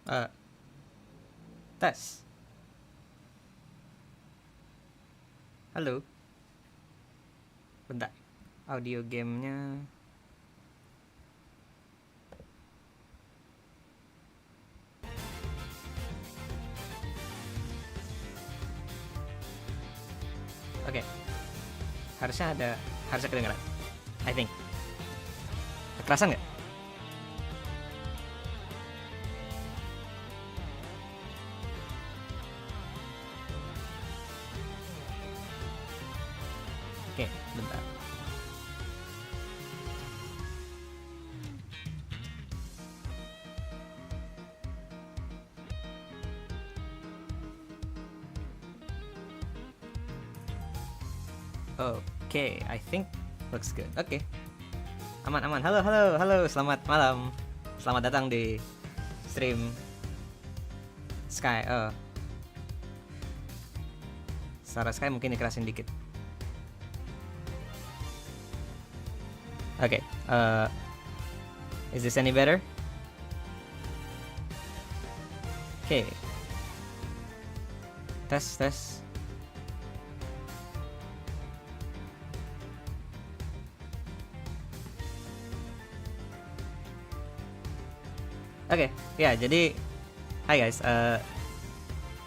Eh, tes. Halo. Bentar. Audio gamenya. Oke. Harusnya kedengeran. I think. Kerasan nggak? Oke, bentar. Oke, I think looks good. Oke. Aman. Halo. Selamat malam. Selamat datang di stream Sky. Suara Sky mungkin dikerasin dikit. Oke. Is this any better? Oke. Tes. Oke, ya jadi hai guys,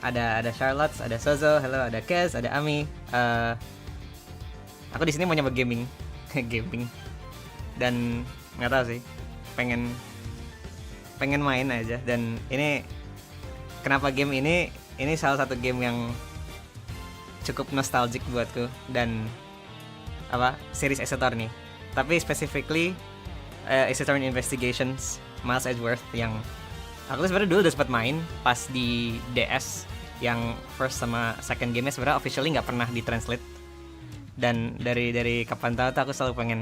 ada Charlotte, ada Sozo, hello, ada Kez, ada Ami. Aku di sini mau nyoba gaming, dan nggak tahu sih, pengen main aja. Dan ini kenapa game ini salah satu game yang cukup nostalgic buatku, dan series Ace Attorney, tapi specifically Ace Attorney Investigations Miles Edgeworth, yang aku sebenarnya dulu udah sempat main pas di DS, yang first sama second game-nya sebenarnya officially nggak pernah ditranslate, dan dari kapan tahu aku selalu pengen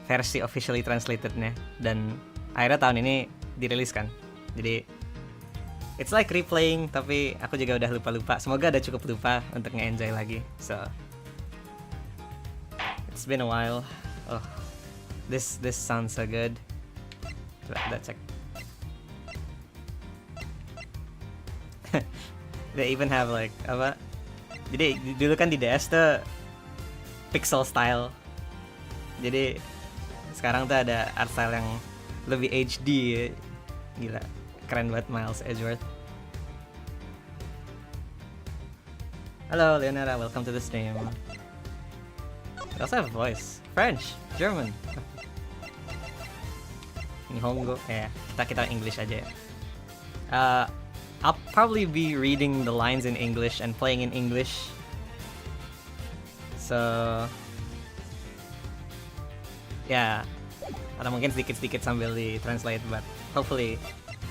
versi officially translated-nya, dan akhirnya tahun ini dirilis kan. Jadi it's like replaying, tapi aku juga udah lupa. Semoga ada cukup lupa untuk nge-enjoy lagi. So it's been a while. Oh, this sounds so good. Coba cek. They even have like jadi dulu kan di DS tuh pixel style, jadi sekarang tuh ada art style yang lebih HD. Gila, keren banget Miles Edgeworth. Halo Leonara, welcome to the stream. I also have a voice. French, German, Nihongo. Kita English aja ya. I'll probably be reading the lines in English and playing in English. So yeah, atau mungkin sedikit sambil di-translate, but hopefully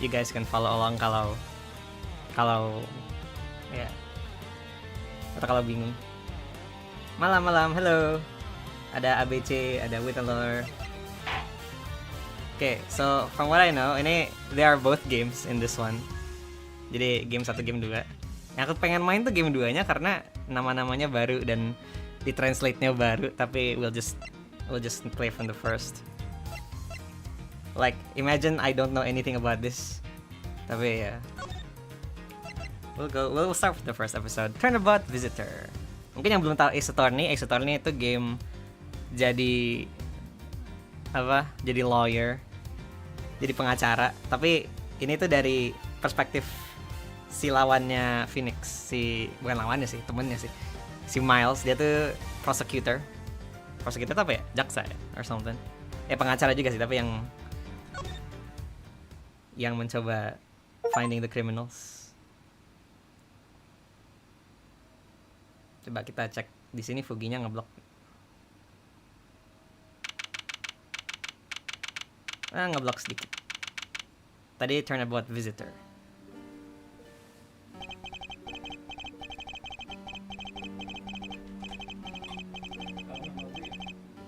you guys can follow along kalau ya, atau kalau bingung. Malam, hello. Ada ABC, ada Whittlor. Okay, so from what I know, they are both games in this one. Jadi game 1, game 2. Yang aku pengen main tuh game 2-nya karena nama-namanya baru dan ditranslate-nya baru, tapi we'll just play from the first. Like, imagine I don't know anything about this. Tapi ya, we'll start with the first episode. Turnabout Visitor. Mungkin yang belum tahu Ace Attorney itu game jadi lawyer, jadi pengacara, tapi ini tuh dari perspektif si lawannya Phoenix, bukan lawannya sih, temennya sih, si Miles. Dia tuh prosecutor tuh apa ya, jaksa ya, or something. Pengacara juga sih, tapi yang mencoba finding the criminals. Coba kita cek di sini, Fuginya ngeblok. Ngeblok sedikit. Tadi Turnabout Visitor.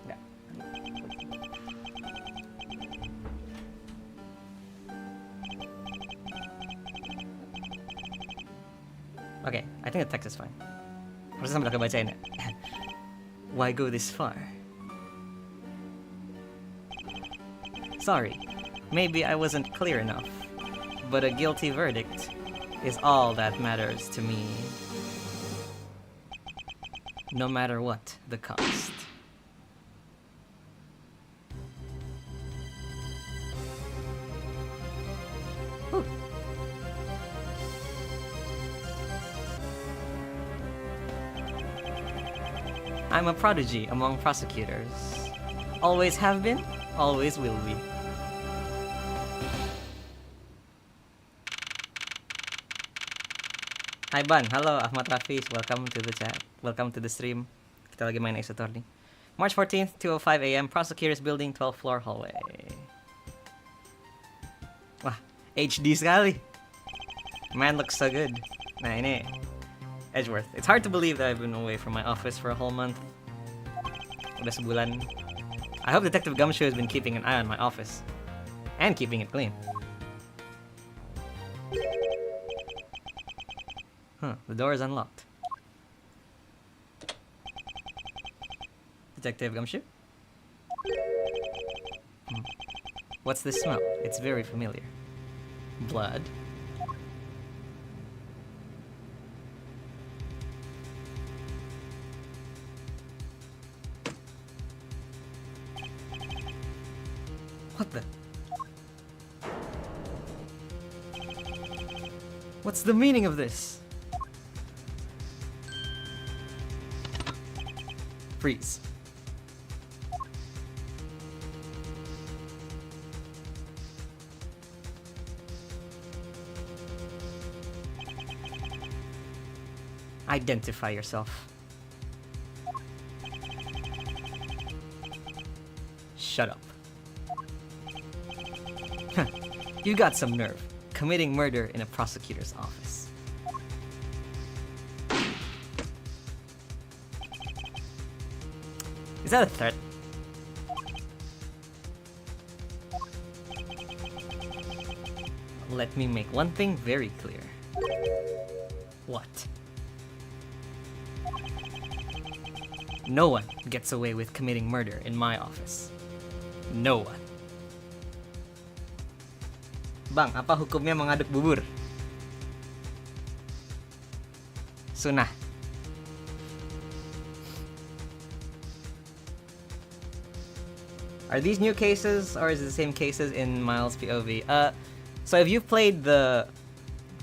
Enggak. Okay, I think the text is fine. Harusnya sambil aku bacain ya. Why go this far? Sorry, maybe I wasn't clear enough. but a guilty verdict is all that matters to me. No matter what the cost. Whew. I'm a prodigy among prosecutors. Always have been, always will be. Hi Ban, halo Ahmad Rafiz, welcome to the chat. Welcome to the stream. Kita lagi main Ace Attorney. March 14th, 2:05 a.m. Prosecutors Building, 12th floor hallway. Wah, HD sekali. Man looks so good. Nah ini Edgeworth. It's hard to believe that I've been away from my office for a whole month. Udah sebulan. I hope Detective Gumshoe has been keeping an eye on my office. And keeping it clean. Huh, the door is unlocked. Detective Gumshoe? What's this smell? It's very familiar. Blood. What the? What's the meaning of this? Freeze. Identify yourself. Shut up. You got some nerve, committing murder in a prosecutor's office. Is that a threat? Let me make one thing very clear. What? No one gets away with committing murder in my office. No one. Bang, apa hukumnya mengaduk bubur? Sunnah. Are these new cases, or is it the same cases in Miles' POV? So if you've played the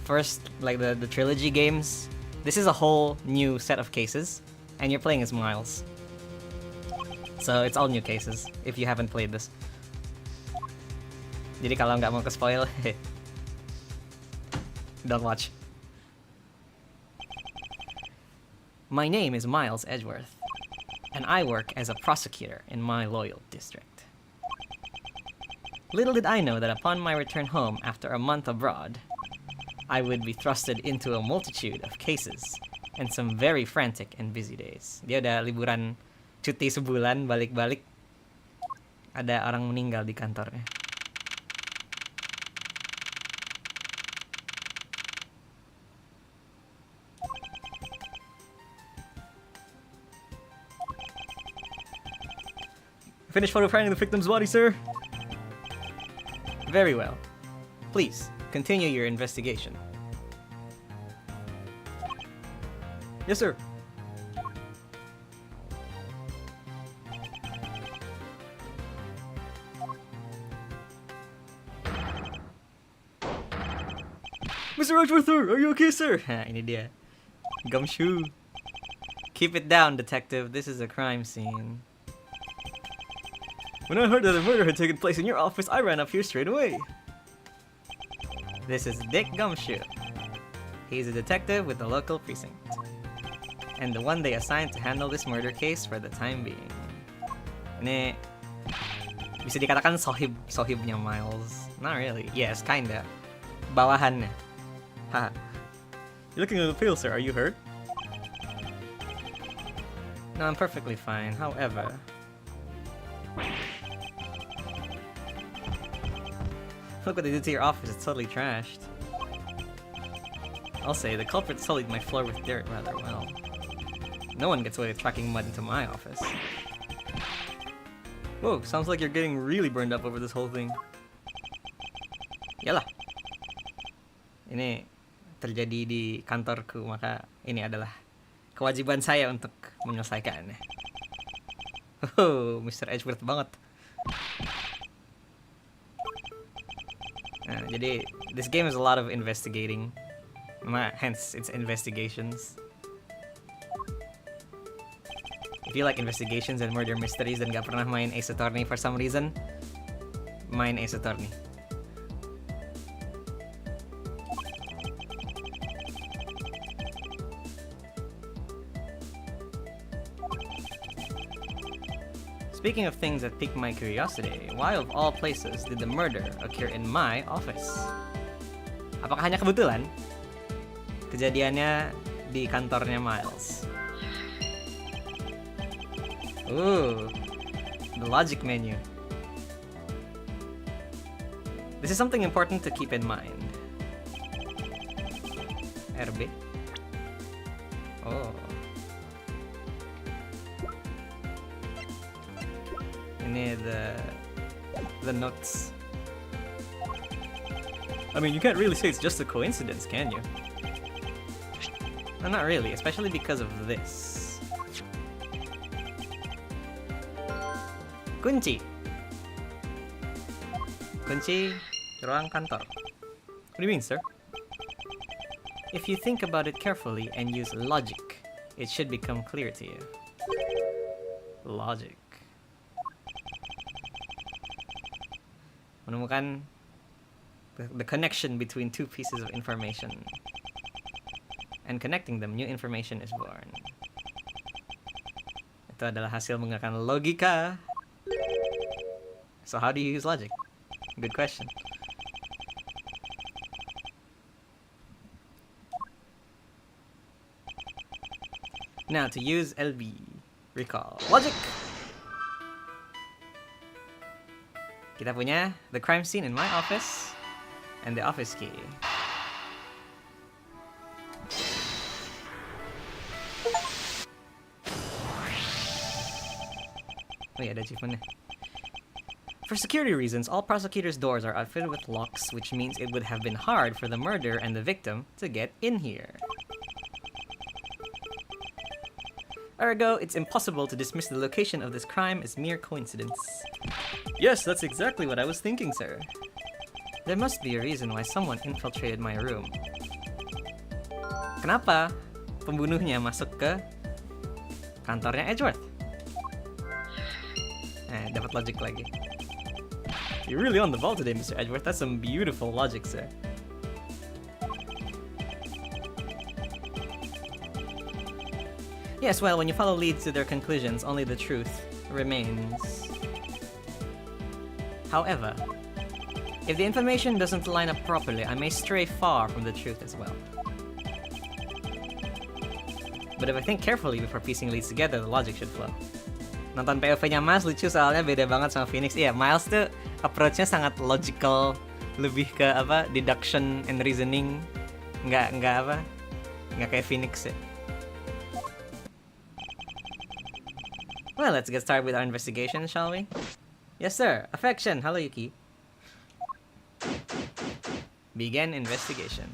first, like the trilogy games, this is a whole new set of cases, and you're playing as Miles. So it's all new cases, if you haven't played this. Jadi kalau nggak mau ke-spoil, don't watch. My name is Miles Edgeworth, and I work as a prosecutor in my loyal district. Little did I know that upon my return home after a month abroad, I would be thrusted into a multitude of cases and some very frantic and busy days. Dia udah liburan cuti sebulan, balik-balik ada orang meninggal di kantornya. Finished photographing the victim's body, sir? Very well. Please, continue your investigation. Yes, sir. Mr. Edgeworth, are you okay, sir? Ini dia. Gumshoe. Keep it down, detective. This is a crime scene. When I heard that a murder had taken place in your office, I ran up here straight away. This is Dick Gumshoe. He's a detective with the local precinct, and the one they assigned to handle this murder case for the time being. Ini bisa dikatakan sohibnya Miles. Not really. Yes, kinda. Bawahannya. Haha. You're looking a little pale, sir. Are you hurt? No, I'm perfectly fine. However, look what they did to your office, it's totally trashed. I'll say, the culprit sullied my floor with dirt rather well. No one gets away with tracking mud into my office. Whoa, sounds like you're getting really burned up over this whole thing. Yalla. Ini terjadi di kantorku, maka ini adalah kewajiban saya untuk menyelesaikannya. Oh, Mr. Edgeworth banget. Nah, jadi this game is a lot of investigating, hence it's investigations. If you like investigations and murder mysteries dan gak pernah main Ace Attorney for some reason, main Ace Attorney. Speaking of things that pique my curiosity, why of all places did the murder occur in my office? Apakah hanya kebetulan kejadiannya di kantornya Miles? Ooh, the logic menu. This is something important to keep in mind. RB. Oh. Ini the notes. I mean, you can't really say it's just a coincidence, can you? No, not really, especially because of this. Kunci. Kunci ruang kantor. What do you mean, sir? If you think about it carefully and use logic, it should become clear to you. Logic. Menemukan the connection between two pieces of information, and connecting them, new information is born. Itu adalah hasil menggunakan logika. So how do you use logic? Good question. Now to use LB, recall logic. Kita punya the crime scene in my office and the office key. Oh yeah, ada achievementnya. For security reasons, all prosecutors' doors are outfitted with locks, which means it would have been hard for the murderer and the victim to get in here. Ergo, it's impossible to dismiss the location of this crime as mere coincidence. Yes, that's exactly what I was thinking, sir. There must be a reason why someone infiltrated my room. Kenapa pembunuhnya masuk ke kantornya Edgeworth? Dapat logic lagi. You're really on the ball today, Mr. Edgeworth. That's some beautiful logic, sir. Yes, well, when you follow leads to their conclusions, only the truth remains. However, if the information doesn't line up properly, I may stray far from the truth as well. But if I think carefully before piecing leads together, the logic should flow. Nonton POV-nya Miles lucu soalnya beda banget sama Phoenix. Iya, Miles tuh approach-nya sangat logical, lebih ke apa, deduction and reasoning. Nggak kayak Phoenix ya. Well, let's get started with our investigation, shall we? Yes, sir. Affection. Hello, Yuki. Begin investigation.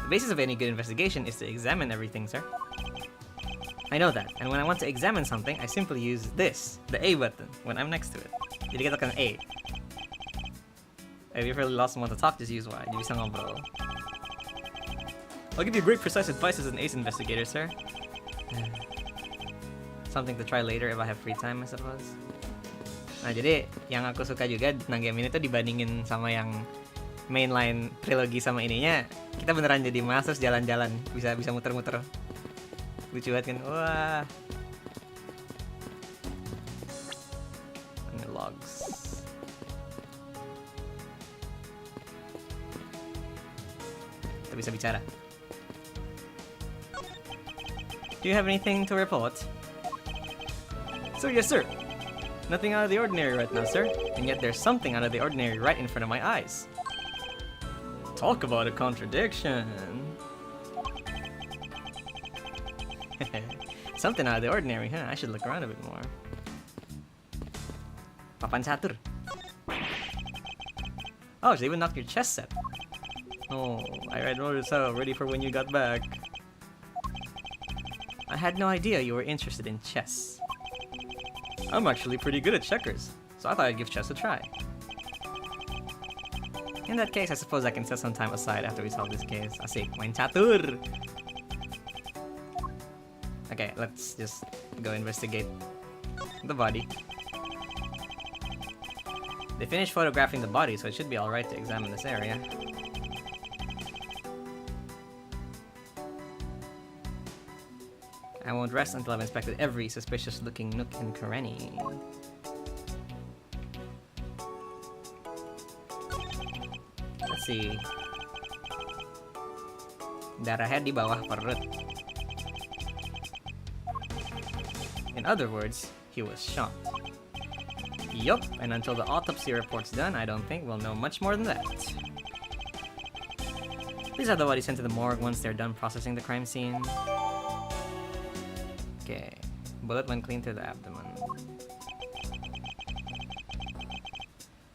The basis of any good investigation is to examine everything, sir. I know that, and when I want to examine something, I simply use this, the A button, when I'm next to it. Jadi kita tekan A. If you've really lost someone to talk, just use Y. Jadi bisa ngobrol. I'll give you great precise advice as an ace investigator, sir. Something to try later if I have free time, I suppose. Nah, jadi yang aku suka juga tentang game ini tuh dibandingin sama yang mainline trilogi sama ininya, kita beneran jadi Miles terus jalan-jalan, bisa muter-muter. Lucu banget kan? Wah. Ini logs. Kita bisa bicara. Do you have anything to report? Sir, yes, sir. Nothing out of the ordinary right now, sir. And yet there's something out of the ordinary right in front of my eyes. Talk about a contradiction. Something out of the ordinary, huh? I should look around a bit more. Papan catur. Oh, she even knocked your chess set. Oh, I read orders so ready for when you got back. I had no idea you were interested in chess. I'm actually pretty good at checkers, so I thought I'd give chess a try. In that case, I suppose I can set some time aside after we solve this case. Asik, main catur! Okay, let's just go investigate the body. They finished photographing the body, so it should be alright to examine this area. I won't rest until I've inspected every suspicious-looking nook and cranny. Let's see. Darahnya di bawah perut. In other words, he was shot. Yup, and until the autopsy report's done, I don't think we'll know much more than that. Please have the body sent to the morgue once they're done processing the crime scene. Okay, bullet went clean through the abdomen.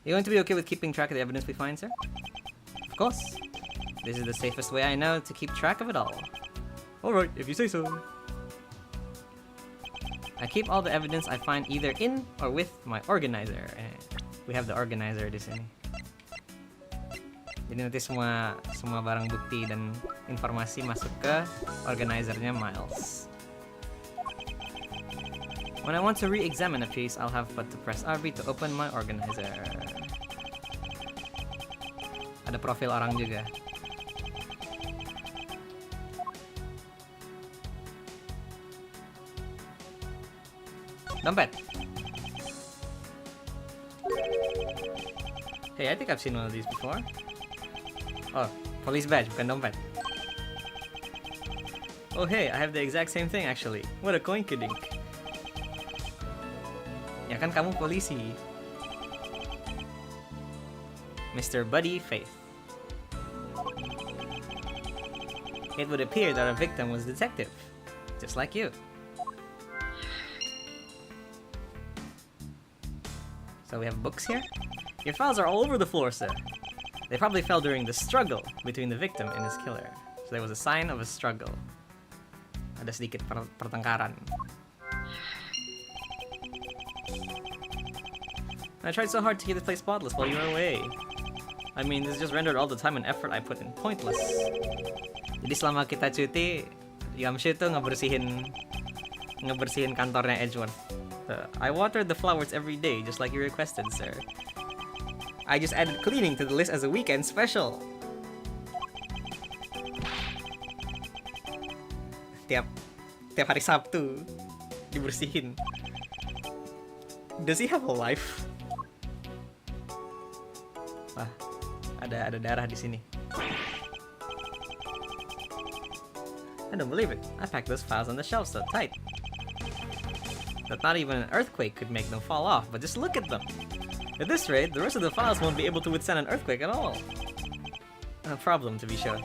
You going to be okay with keeping track of the evidence we find, sir? Of course. This is the safest way I know to keep track of it all. Alright, if you say so. I keep all the evidence I find either in or with my organizer. We have the organizer di sini. Jadi nanti semua barang bukti dan informasi masuk ke organizernya Miles. When I want to re-examine a piece, I'll have but to press RB to open my organizer. Ada profil orang juga. Dompet. Hey, I think I've seen one of these before. Oh, police badge, bukan dompet. Oh hey, I have the exact same thing actually. What a coinkydink. Ya kan kamu polisi. Mr. Buddy Faith. It would appear that our victim was a detective, just like you. So we have books here? Your files are all over the floor, sir. They probably fell during the struggle between the victim and his killer. So there was a sign of a struggle. Ada sedikit pertengkaran. I tried so hard to keep this place spotless while you were away. I mean, this just rendered all the time and effort I put in pointless. Jadi selama kita cuti, Yamshu tuh ngebersihin kantornya Edgeworth. I watered the flowers every day, just like you requested, sir. I just added cleaning to the list as a weekend special. Tiap hari Sabtu dibersihin. Does he have a life? Wah, ada darah di sini. I don't believe it. I packed those files on the shelf so tight that not even an earthquake could make them fall off, but just look at them. At this rate, the rest of the files won't be able to withstand an earthquake at all. A problem, to be sure.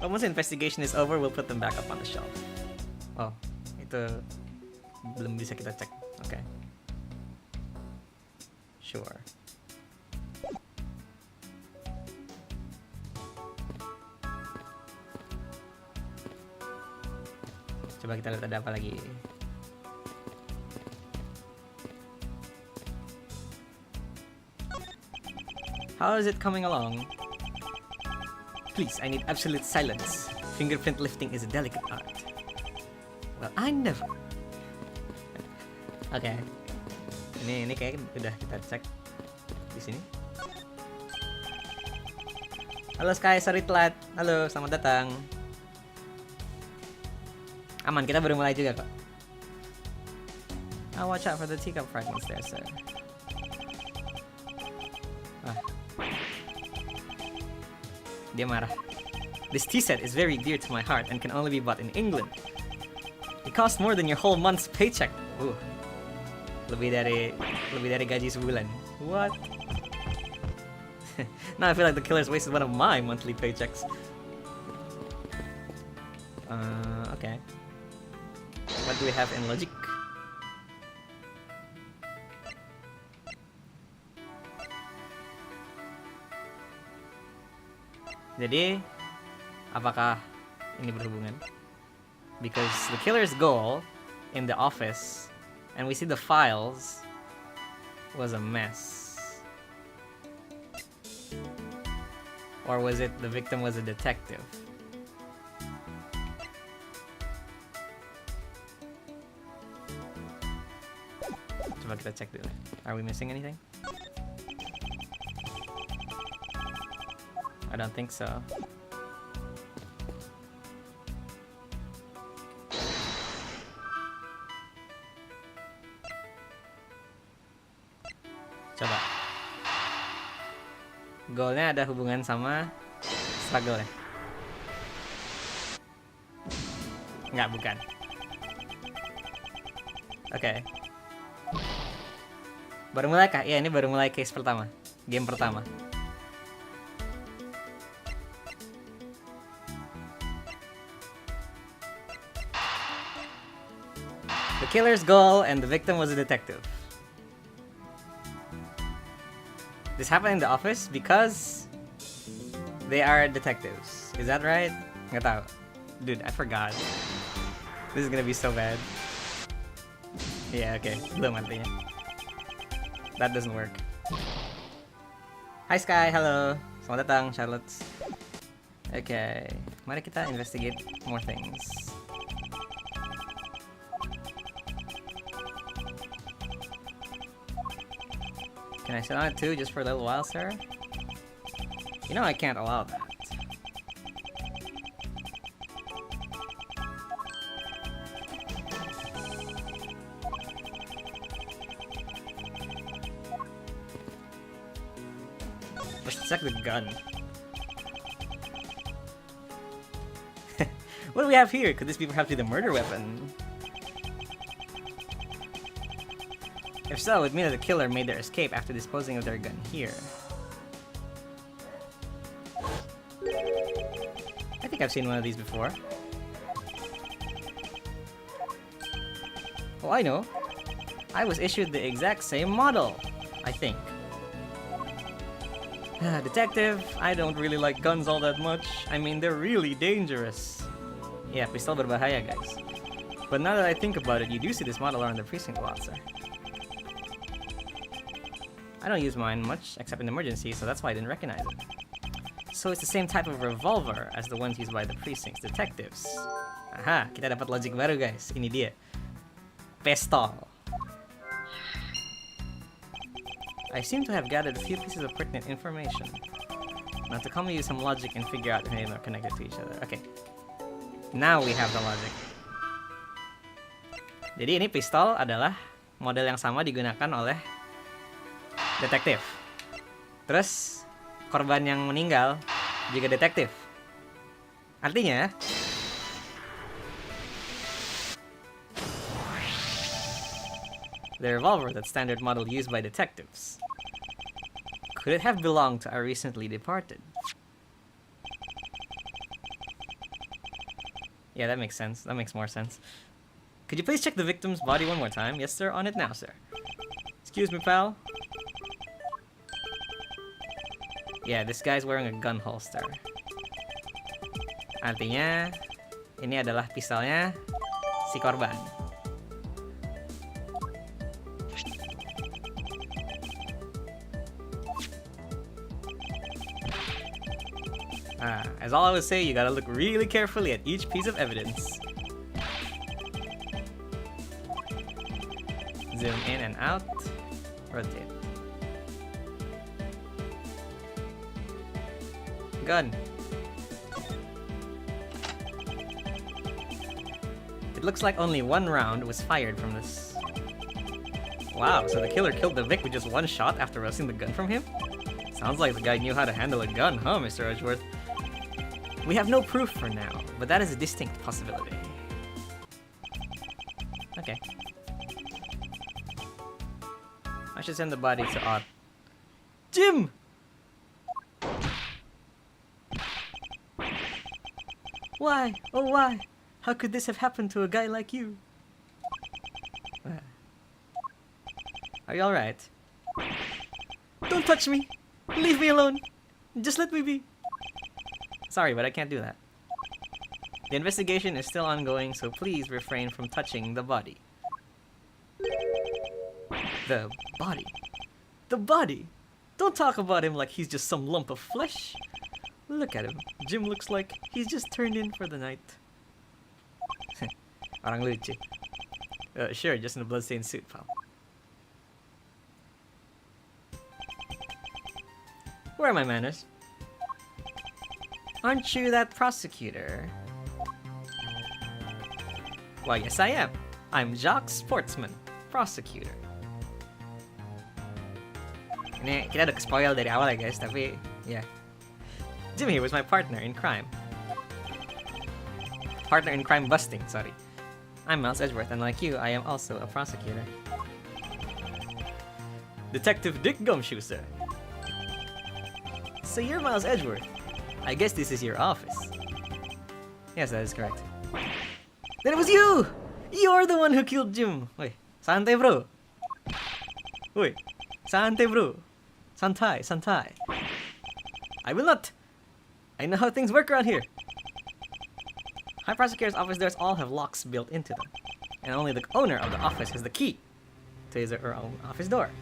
But once the investigation is over, we'll put them back up on the shelf. Oh, itu belum bisa kita cek. Okay. Sure. Coba kita lihat ada apa lagi. How is it coming along? Please, I need absolute silence. Fingerprint lifting is a delicate art. Well, I never. Okay. Ini kayak udah kita cek di sini. Halo Sky, sorry telat. Halo, selamat datang. Aman, kita baru mulai juga kok. I'll watch out for the teacup fragments there, sir. Dia marah. This tea set is very dear to my heart and can only be bought in England. It costs more than your whole month's paycheck. Lebih dari gaji sebulan. What? Now I feel like the killer's wasted one of my monthly paychecks. Okay. What do we have in logic? Jadi, apakah ini berhubungan? Because the killer's goal in the office, and we see the files, was a mess. Or was it the victim was a detective? Coba kita cek dulu. Are we missing anything? I don't think so. Coba. Goalnya ada hubungan sama struggle ya? Nggak, bukan. Oke. Baru mulai kah? Iya, ini baru mulai case pertama. Game pertama. The killer's goal and the victim was a detective. This happened in the office because they are detectives. Is that right? Nggak tahu. Dude, I forgot. This is gonna be so bad. Yeah, okay. Belum artinya. That doesn't work. Hi Sky, hello. Selamat datang, Charlotte. Okay, mari kita investigate more things. Can I sit on it too, just for a little while, sir? You know I can't allow that. Let's check the gun. What do we have here? Could this be perhaps the murder weapon? If so, it would mean that the killer made their escape after disposing of their gun here. I think I've seen one of these before. Oh, I know. I was issued the exact same model, I think. Detective, I don't really like guns all that much. I mean, they're really dangerous. Yeah, pistol berbahaya, guys. But now that I think about it, you do see this model around the precinct a lot, sir. I don't use mine much, except in emergencies, so that's why I didn't recognize it. So it's the same type of revolver as the ones used by the precinct's detectives. Aha, kita dapat logic baru, guys. Ini dia. Pistol. I seem to have gathered a few pieces of pertinent information. Now to come use some logic and figure out how they are connected to each other. Okay. Now we have the logic. Jadi ini pistol adalah model yang sama digunakan oleh detektif. Terus korban yang meninggal juga detektif. Artinya the revolver, that standard model used by detectives, could it have belonged to our recently departed? Yeah, that makes sense. That makes more sense. Could you please check the victim's body one more time? Yes, sir. On it now, sir. Excuse me, pal. Yeah, this guy's wearing a gun holster. Artinya, ini adalah pistolnya si korban. As I always say, you gotta look really carefully at each piece of evidence. Zoom in and out. Rotate. Gun. It looks like only one round was fired from this. Wow, so the killer killed the Vic with just one shot after wresting the gun from him? Sounds like the guy knew how to handle a gun, huh, Mr. Edgeworth? We have no proof for now, but that is a distinct possibility. Okay. I should send the body to Odd. Jim! Why? Oh, why? How could this have happened to a guy like you? Are you alright? Don't touch me! Leave me alone! Just let me be! Sorry, but I can't do that. The investigation is still ongoing, so please refrain from touching the body. The body? The body! Don't talk about him like he's just some lump of flesh. Look at him. Jim looks like he's just turned in for the night. Orang lucu. Sure, just in a bloodstained suit, pal. Where are my manners? Aren't you that prosecutor? Why, yes I am. I'm Jacques Sportsman, prosecutor. Ini kita udah spoil dari awal ya guys, tapi ya. Yeah. Jim here was my partner in crime. Partner in crime busting, sorry. I'm Miles Edgeworth, and like you, I am also a prosecutor. Detective Dick Gumshoe, sir. So you're Miles Edgeworth. I guess this is your office. Yes, that is correct. Then it was you! You're the one who killed Jim. Wait, santai bro. Wait, santai bro. Santai, santai. I will not. I know how things work around here. High prosecutor's office doors all have locks built into them, and only the owner of the office has the key to his or her own office door.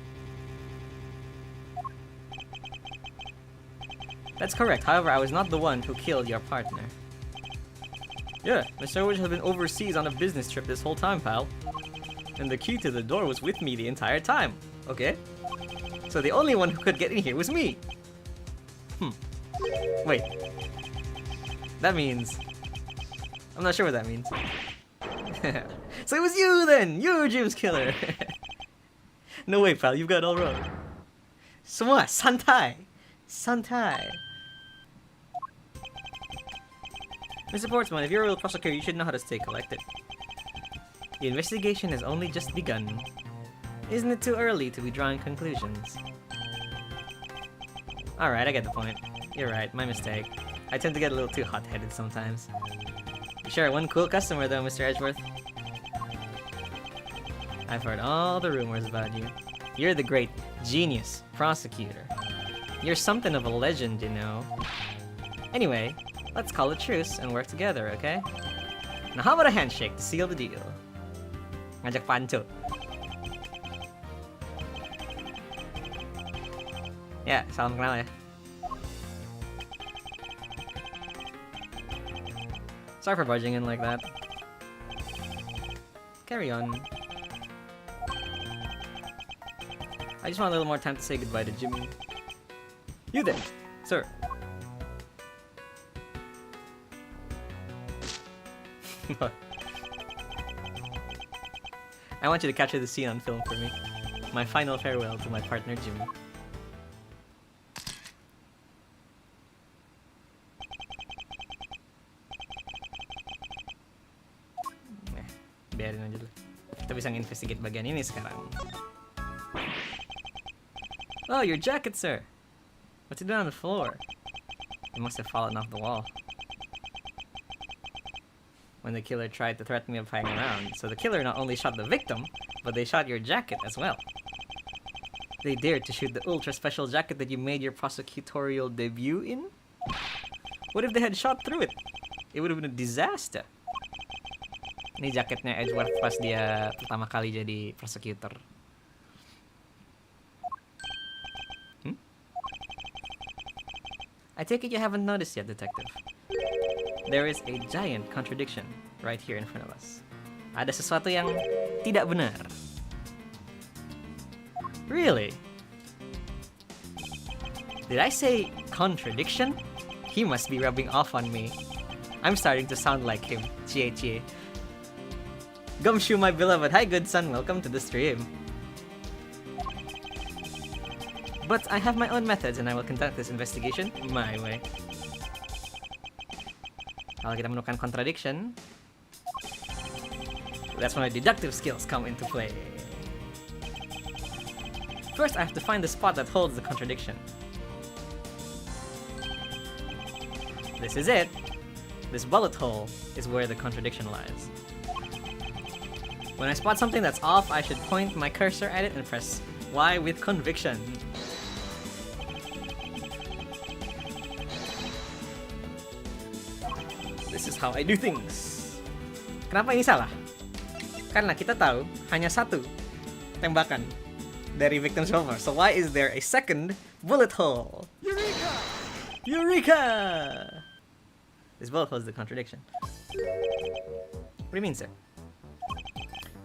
That's correct. However, I was not the one who killed your partner. Yeah, Mr. Edwards has been overseas on a business trip this whole time, pal. And the key to the door was with me the entire time. Okay? So the only one who could get in here was me. Wait. That means... I'm not sure what that means. So it was you then! You're Jim's killer! No way, pal, you've got it all wrong. Semua, santai! Santai! Mr. Portsman, if you're a real prosecutor, you should know how to stay collected. The investigation has only just begun. Isn't it too early to be drawing conclusions? Alright, I get the point. You're right, my mistake. I tend to get a little too hot-headed sometimes. Sure, one cool customer though, Mr. Edgeworth. I've heard all the rumors about you. You're the great genius prosecutor. You're something of a legend, you know. Anyway, let's call a truce and work together, okay? Now how about a handshake to seal the deal? Ngajak panco. Ya, salam kenal ya. Sorry for barging in like that. Carry on. I just want a little more time to say goodbye to Jimmy. You there, sir. I want you to capture the scene on film for me. My final farewell to my partner Jimmy. Biarin aja dulu. Kita bisa nge-investigate bagian ini sekarang. Oh, your jacket, sir. What's it doing on the floor? It must have fallen off the wall. When the killer tried to threaten me of hanging around, so the killer not only shot the victim, but they shot your jacket as well. They dared to shoot the ultra special jacket that you made your prosecutorial debut in? What if they had shot through it? It would have been a disaster. Ini jaketnya Edgeworth pas dia pertama kali jadi prosecutor. I take it you haven't noticed yet, detective. There is a giant contradiction right here in front of us. Ada sesuatu yang tidak benar. Really? Did I say contradiction? He must be rubbing off on me. I'm starting to sound like him. Chie chie. Gumshoe, my beloved. Hi, good son. Welcome to the stream. But I have my own methods and I will conduct this investigation my way. Kalau kita menemukan contradiction, that's when my deductive skills come into play. First, I have to find the spot that holds the contradiction. This is it. This bullet hole is where the contradiction lies. When I spot something that's off, I should point my cursor at it and press Y with conviction. This is how I do things. Kenapa ini salah? Karena kita tahu hanya satu tembakan dari victim shoulder. So why is there a second bullet hole? Eureka! Eureka! This bullet hole is the contradiction. What do you mean, sir?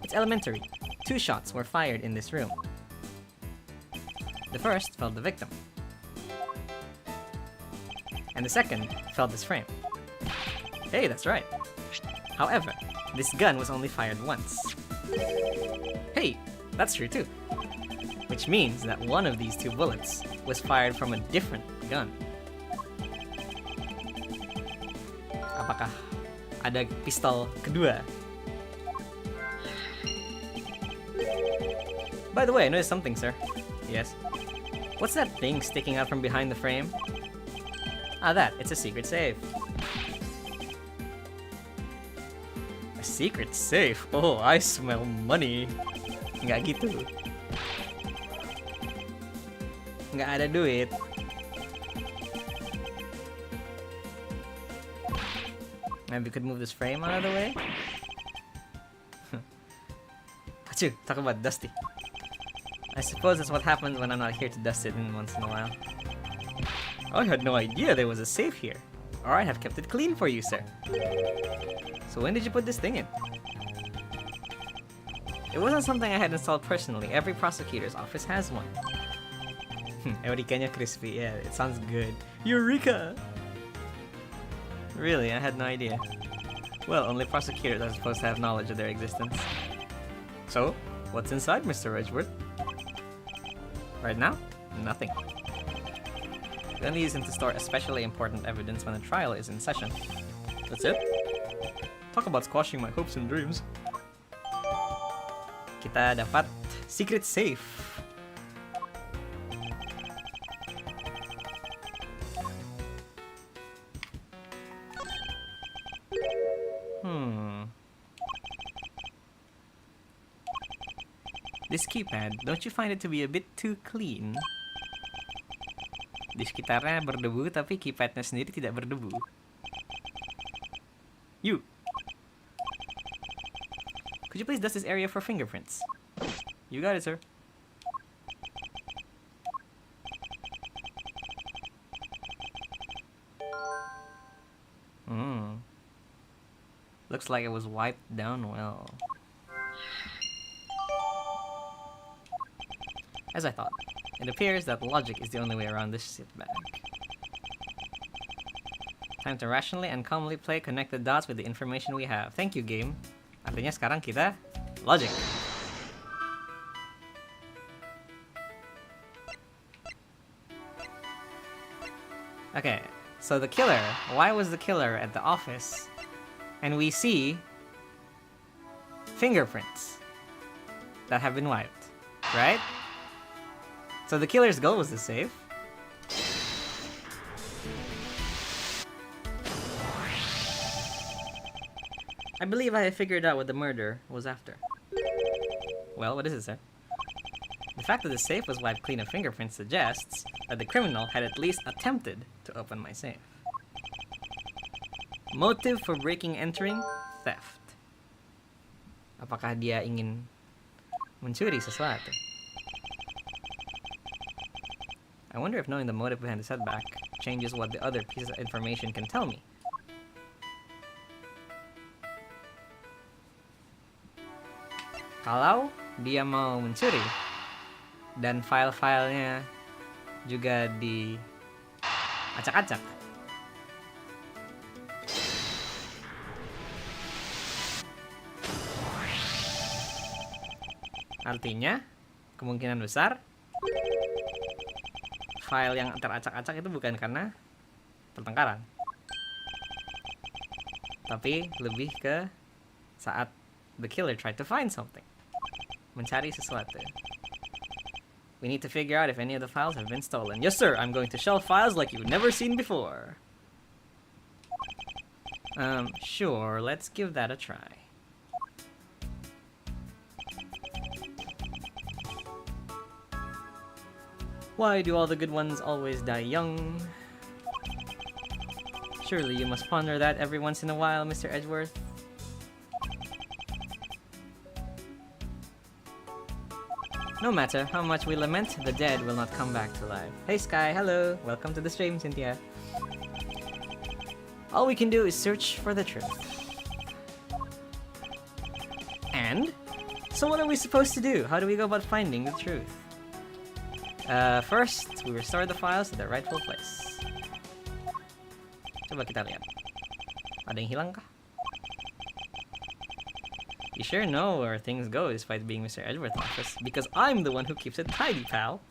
It's elementary. 2 shots were fired in this room. The first felled the victim, and the second felled this frame. Hey, that's right. However, this gun was only fired once. Hey, that's true too. Which means that one of these 2 bullets was fired from a different gun. Apakah ada pistol kedua? By the way, I noticed something, sir. Yes. What's that thing sticking out from behind the frame? Ah, that. It's a secret safe. A secret safe? Oh, I smell money. Nggak gitu. Nggak ada duit. Maybe we could move this frame out of the way? Achoo, talk about Dusty. I suppose that's what happens when I'm not here to dust it in once in a while. I had no idea there was a safe here. Or I'd have kept it clean for you, sir. So when did you put this thing in? It wasn't something I had installed personally. Every prosecutor's office has one. Eureka-nya crispy. Yeah, it sounds good. Eureka! Really, I had no idea. Well, only prosecutors are supposed to have knowledge of their existence. So, what's inside, Mr. Edgeworth? Right now, nothing. We only use him to store especially important evidence when a trial is in session. That's it? Talk about squashing my hopes and dreams. Kita dapat secret safe. This keypad, don't you find it to be a bit too clean? Di sekitarnya berdebu, tapi keypadnya sendiri tidak berdebu. You! Could you please dust this area for fingerprints? You got it, sir. Looks like it was wiped down well. As I thought, it appears that logic is the only way around this setback. Time to rationally and calmly play connect the dots with the information we have. Thank you, game. Artinya sekarang kita logic. Okay, so the killer, why was the killer at the office? And we see fingerprints that have been wiped, right? So the killer's goal was to save. I believe I have figured out what the murder was after. Well, what is it, sir? The fact that the safe was wiped clean of fingerprints suggests that the criminal had at least attempted to open my safe. Motive for breaking entering? Theft. Apakah dia ingin mencuri sesuatu? I wonder if knowing the motive behind the setback changes what the other pieces of information can tell me. Kalau dia mau mencuri dan file-filenya juga diacak-acak, artinya kemungkinan besar file yang teracak-acak itu bukan karena pertengkaran, tapi lebih ke saat the killer tried to find something, mencari sesuatu. We need to figure out if any of the files have been stolen. Yes, sir, I'm going to shelf files like you've never seen before. Sure, let's give that a try. Why do all the good ones always die young? Surely you must ponder that every once in a while, Mr. Edgeworth. No matter how much we lament, the dead will not come back to life. Hey Sky, hello! Welcome to the stream, Cynthia. All we can do is search for the truth. And? So what are we supposed to do? How do we go about finding the truth? First, we restore the files to their rightful place. Coba kita lihat. Ada yang hilang kah? You sure know where things go despite being Mr. Edgeworth's office, because I'm the one who keeps it tidy, pal.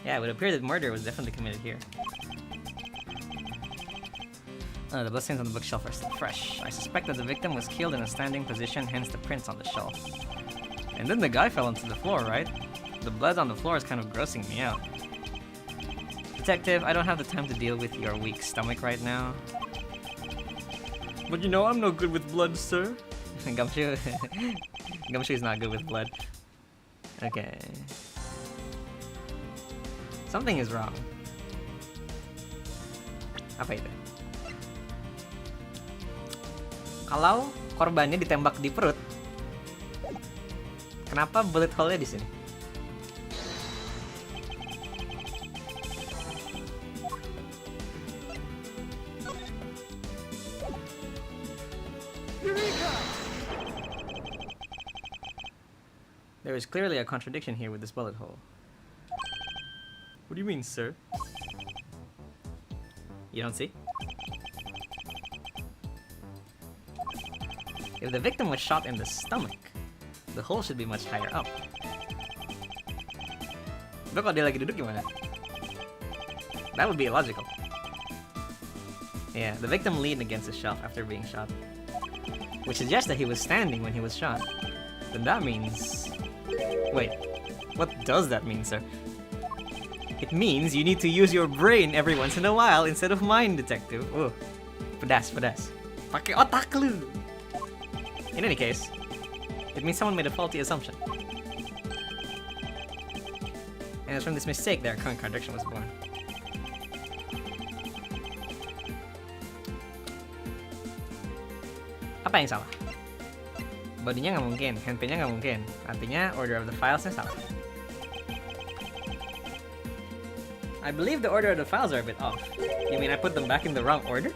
Yeah, it would appear that murder was definitely committed here. The bloodstains on the bookshelf are still fresh. I suspect that the victim was killed in a standing position, hence the prints on the shelf. And then the guy fell onto the floor, right? The blood on the floor is kind of grossing me out. Detective, I don't have the time to deal with your weak stomach right now. But you know I'm no good with blood, sir. Gumshoe. Gumshoe is not good with blood. Okay. Something is wrong. Apa itu? Kalau korbannya ditembak di perut, kenapa bullet hole-nya di sini? There is clearly a contradiction here with this bullet hole. What do you mean, sir? You don't see? If the victim was shot in the stomach, the hole should be much higher up. But kalau dia lagi duduk gimana? That would be illogical. Yeah, the victim leaned against the shelf after being shot, which suggests that he was standing when he was shot. Then that means... Wait, what does that mean, sir? It means you need to use your brain every once in a while instead of mine, detective. Oh, pedas. Pakai otak lu! In any case, it means someone made a faulty assumption. And it's from this mistake that our current contradiction was born. Apa yang salah? Bodinya nggak mungkin, handprintnya nggak mungkin. Artinya order of the filesnya salah. I believe the order of the files are a bit off. You mean I put them back in the wrong order?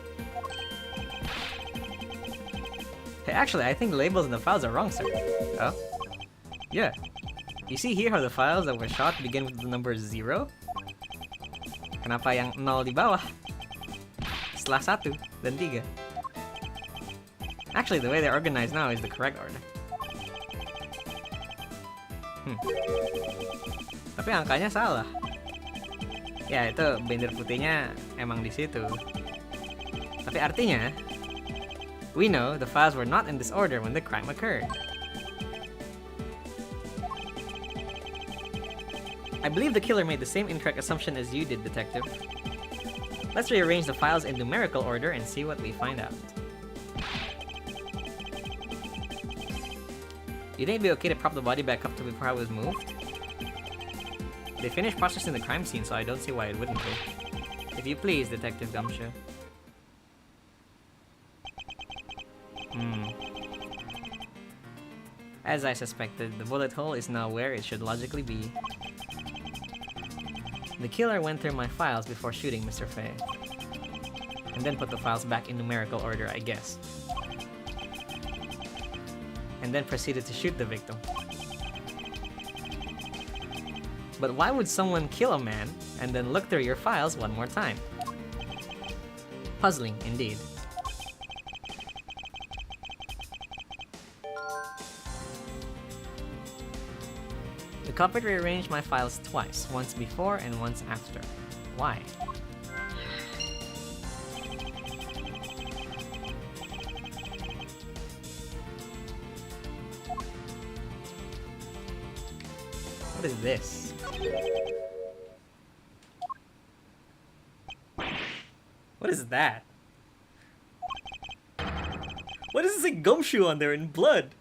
Hey, actually, I think the labels in the files are wrong, sir. Oh? Yeah. You see here how the files that were shot begin with the number 0? Kenapa yang 0 di bawah? Setelah 1 dan 3. Actually, the way they're organized now is the correct order. Tapi angkanya salah. Ya, itu binder putihnya emang di situ. Tapi artinya, we know the files were not in this order when the crime occurred. I believe the killer made the same incorrect assumption as you did, detective. Let's rearrange the files in numerical order and see what we find out. You think it'd be okay to prop the body back up to before I was moved? They finished processing the crime scene, so I don't see why it wouldn't be. If you please, Detective Gumshoe. As I suspected, the bullet hole is now where it should logically be. The killer went through my files before shooting Mr. Fay. And then put the files back in numerical order, I guess. And then proceeded to shoot the victim. But why would someone kill a man and then look through your files one more time? Puzzling, indeed. The culprit rearranged my files twice, once before and once after. Why? What is this? What is that? What is this like gumshoe on there in blood?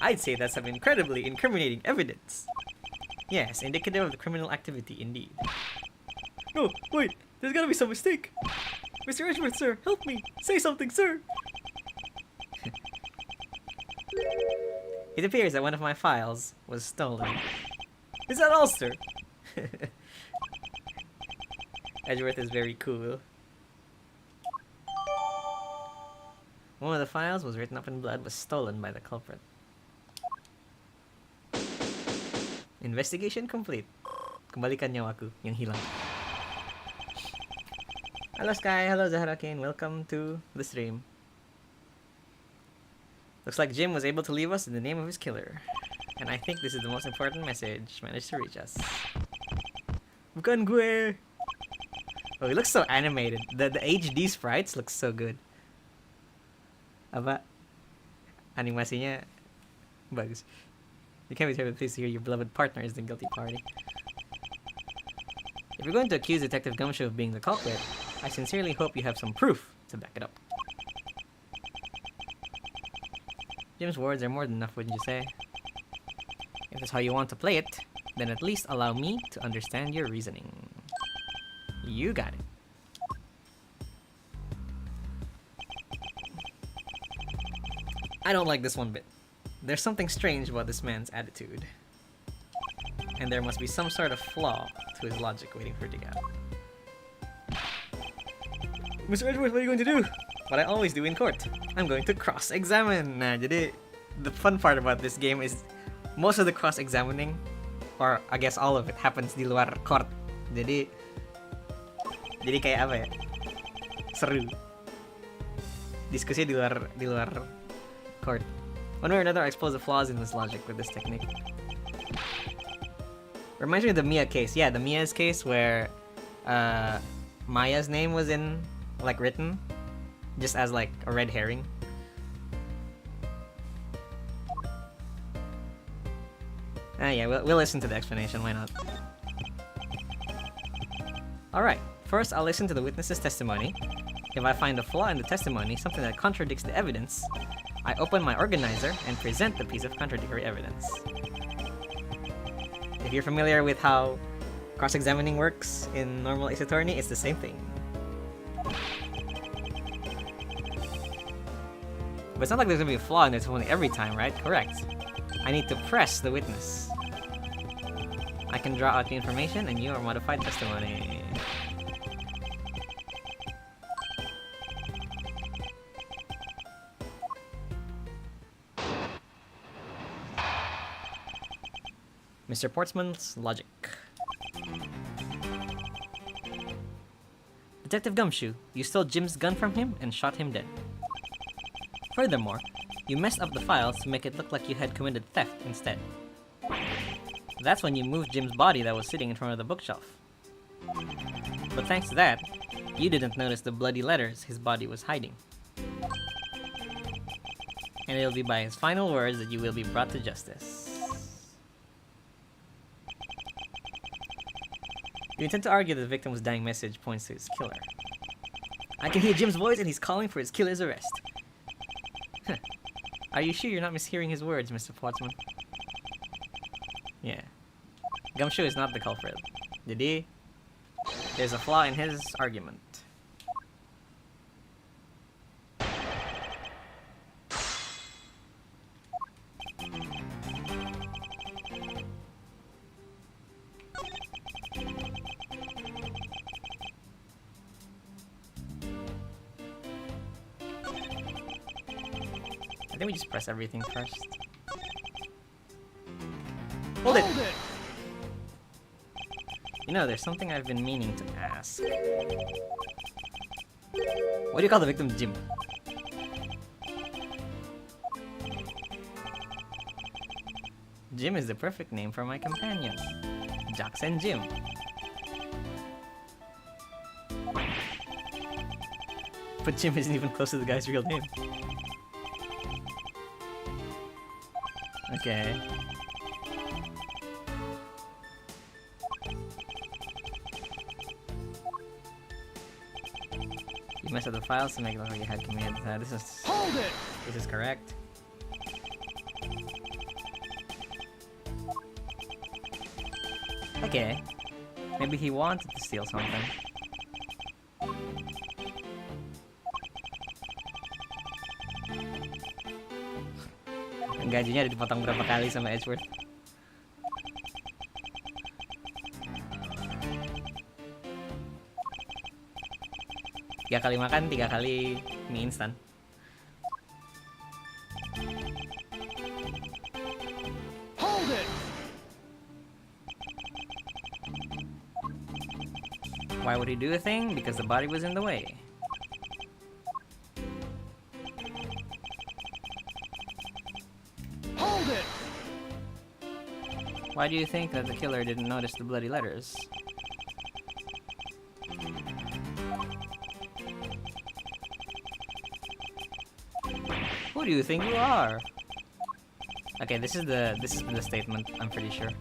I'd say that's some incredibly incriminating evidence. Yes, indicative of the criminal activity, indeed. No, wait! There's gotta be some mistake! Mr. Edgeworth, sir, help me! Say something, sir! It appears that one of my files was stolen. Is that all, sir? Edgeworth is very cool. One of the files was written up in blood, was stolen by the culprit. Investigation complete. Kembalikan nyawaku yang hilang. Hello Sky, hello Zahra Kane, welcome to the stream. Looks like Jim was able to leave us in the name of his killer. And I think this is the most important message managed to reach us. Bukan gue! Oh, he looks so animated. The HD sprites look so good. Apa? Animasinya bagus. You can't be terribly pleased to hear your beloved partner is the guilty party. If you're going to accuse Detective Gumshoe of being the culprit, I sincerely hope you have some proof to back it up. Jim's words are more than enough, wouldn't you say? If that's how you want to play it, then at least allow me to understand your reasoning. You got it. I don't like this one bit. There's something strange about this man's attitude. And there must be some sort of flaw to his logic waiting for it to get out. Mr. Edgeworth, what are you going to do? What I always do in court. I'm going to cross-examine. Nah, jadi the fun part about this game is most of the cross-examining, or I guess all of it, happens di luar court. Jadi kayak apa ya? Seru. Diskusi di luar court. One way or another, I expose the flaws in this logic with this technique. Reminds me of the Mia case. Yeah, the Mia's case where Maya's name was written just as like a red herring. Yeah, we'll listen to the explanation, why not? Alright, first I'll listen to the witness's testimony. If I find a flaw in the testimony, something that contradicts the evidence, I open my organizer and present the piece of contradictory evidence. If you're familiar with how cross-examining works in normal Ace Attorney, it's the same thing. But it's not like there's gonna be a flaw in the testimony every time, right? Correct. I need to press the witness. I can draw out the information and you are modified testimony. Mr. Portsman's logic. Detective Gumshoe, you stole Jim's gun from him and shot him dead. Furthermore, you messed up the files to make it look like you had committed theft instead. That's when you moved Jim's body that was sitting in front of the bookshelf. But thanks to that, you didn't notice the bloody letters his body was hiding. And it'll be by his final words that you will be brought to justice. You intend to argue that the victim's dying message points to his killer. I can hear Jim's voice and he's calling for his killer's arrest. Are you sure you're not mishearing his words, Mr. Portsman? Yeah. Gumshoe is not the culprit. Jadi, there's a flaw in his argument. I think we just press everything first. Hold it! You know, there's something I've been meaning to ask. What do you call the victim, Jim? Jim is the perfect name for my companion. Jax and Jim. But Jim isn't even close to the guy's real name. Okay. You messed up the files to make it look like you had committed. Hold it! This is correct. Okay. Maybe he wanted to steal something. Gajinya dipotong berapa kali sama Edgeworth? 3 kali makan, 3 kali mie instan. Hold it! Why would he do a thing? Because the body was in the way. Hold it! Why do you think that the killer didn't notice the bloody letters? Who do you think you are? Okay, this is the statement, I'm pretty sure.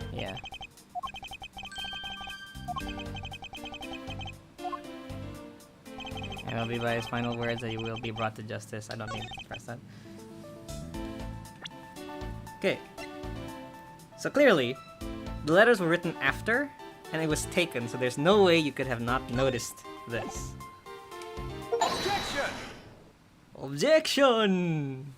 Yeah. And it'll be by his final words that you will be brought to justice. I don't need to press that. Okay. So clearly, the letters were written after, and it was taken, so there's no way you could have not noticed this. Objection! Objection!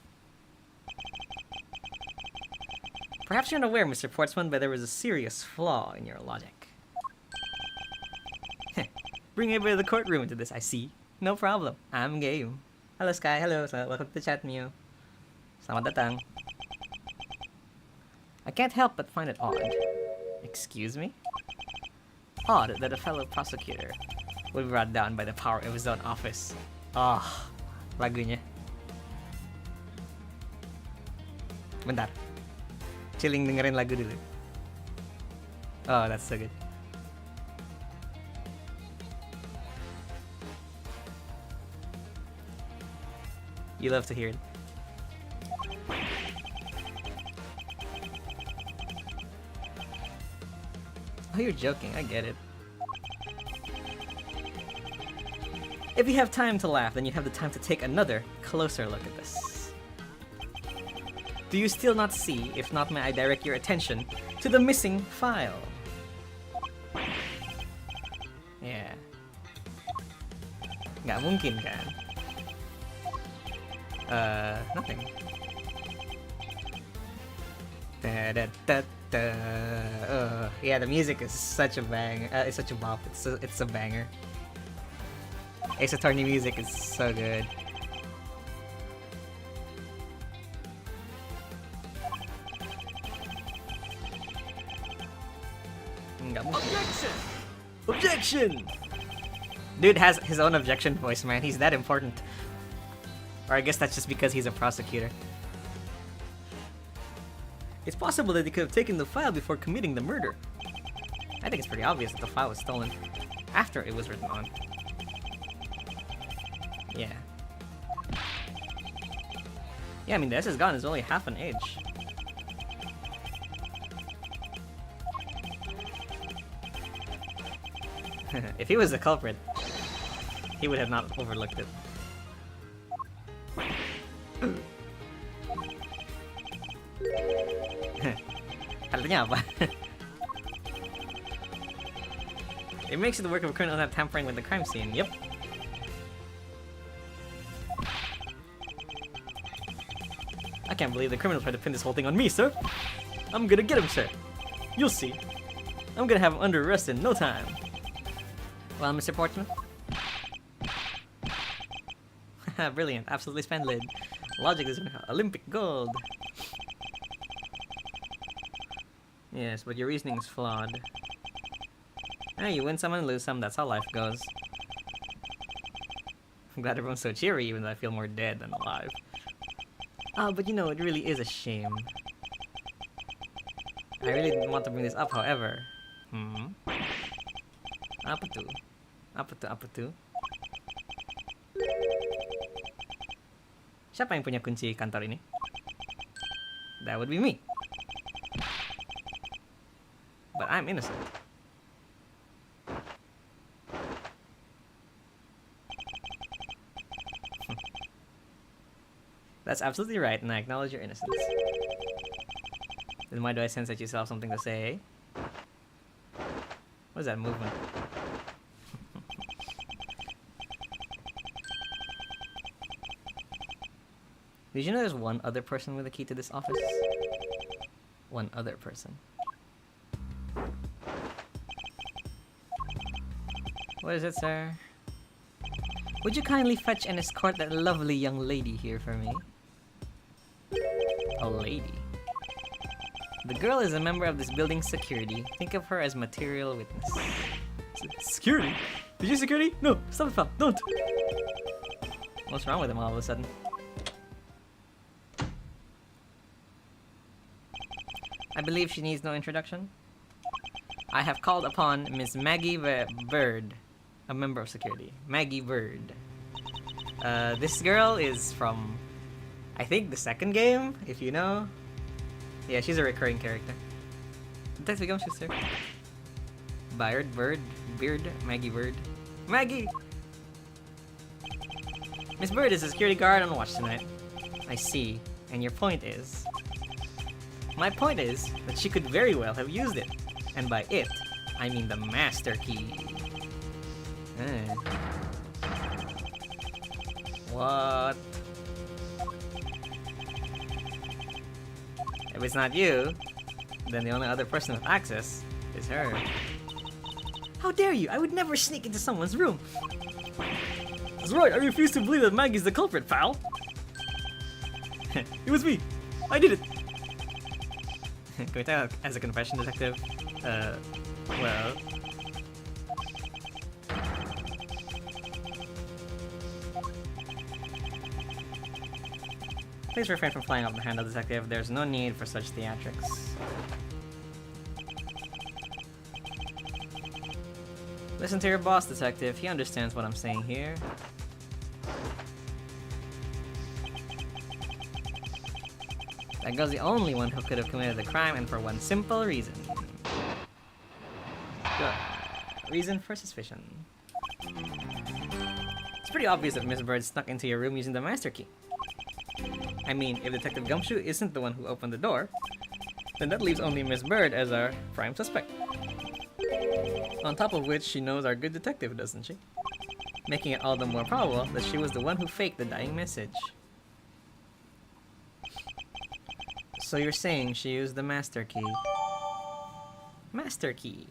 Perhaps you're unaware, Mr. Portsmouth, but there was a serious flaw in your logic. Bring everybody to the courtroom into this, I see. No problem. I'm game. Hello, Sky. Hello. Welcome to the chat, Mew. Selamat datang. I can't help but find it odd. Excuse me? Odd that a fellow prosecutor would be brought down by the power of his own office. Ah, lagunya. Bentar. Chilling dengerin lagu dulu. Oh, that's so good. You love to hear it. Oh, you're joking. I get it. If you have time to laugh, then you have the time to take another, closer look at this. Do you still not see? If not, may I direct your attention to the missing file? Yeah. Nggak mungkin kan? Nothing. Yeah, the music is such a bang. It's such a bop. It's a banger. Ace Attorney music is so good. Objection! Objection! Dude has his own objection voice, man. He's that important. Or I guess that's just because he's a prosecutor. It's possible that they could have taken the file before committing the murder. I think it's pretty obvious that the file was stolen after it was written on. Yeah. Yeah, I mean, the S is gone. It's only half an age. If he was the culprit, he would have not overlooked it. Artinya apa? It makes it the work of a criminal not tampering with the crime scene. Yep. I can't believe the criminal tried to pin this whole thing on me, sir. I'm gonna get him, sir. You'll see. I'm gonna have him under arrest in no time. Well, Mr. Portsmouth? Brilliant. Absolutely splendid. Logic is Olympic gold. Yes, but your reasoning is flawed. You win some and lose some. That's how life goes. I'm glad everyone's so cheery, even though I feel more dead than alive. But you know, it really is a shame. I really didn't want to bring this up, however. Apa tuh? Apa tuh? Apa tuh? Siapa yang punya kunci kantor ini? That would be me. But I'm innocent. That's absolutely right, and I acknowledge your innocence. Then why do I sense that you still have something to say? What is that movement? Did you know there's one other person with a key to this office? One other person. What is it, sir? Would you kindly fetch and escort that lovely young lady here for me? A lady? The girl is a member of this building's security. Think of her as material witness. Security? Did you security? No, stop it, pal. Don't! What's wrong with him all of a sudden? I believe she needs no introduction. I have called upon Miss Maggie Bird, a member of security. Maggie Bird. This girl is from, I think, the second game, if you know. Yeah, she's a recurring character. Detective Gumshoe, sir. Beard, Maggie Bird. Maggie! Miss Bird is a security guard on watch tonight. I see. And your point is? My point is that she could very well have used it. And by it, I mean the master key. What? If it's not you, then the only other person with access is her. How dare you! I would never sneak into someone's room! That's right, I refuse to believe that Maggie's the culprit, pal! It was me! I did it! Can we tell as a confession detective? Well... Please refrain from flying off the handle, detective. There's no need for such theatrics. Listen to your boss, detective. He understands what I'm saying here. That girl's the only one who could have committed the crime, and for one simple reason. Good. Reason for suspicion. It's pretty obvious that Miss Bird snuck into your room using the master key. I mean, if Detective Gumshoe isn't the one who opened the door, then that leaves only Miss Bird as our prime suspect. On top of which, she knows our good detective, doesn't she? Making it all the more probable that she was the one who faked the dying message. So you're saying she used the master key? Master key.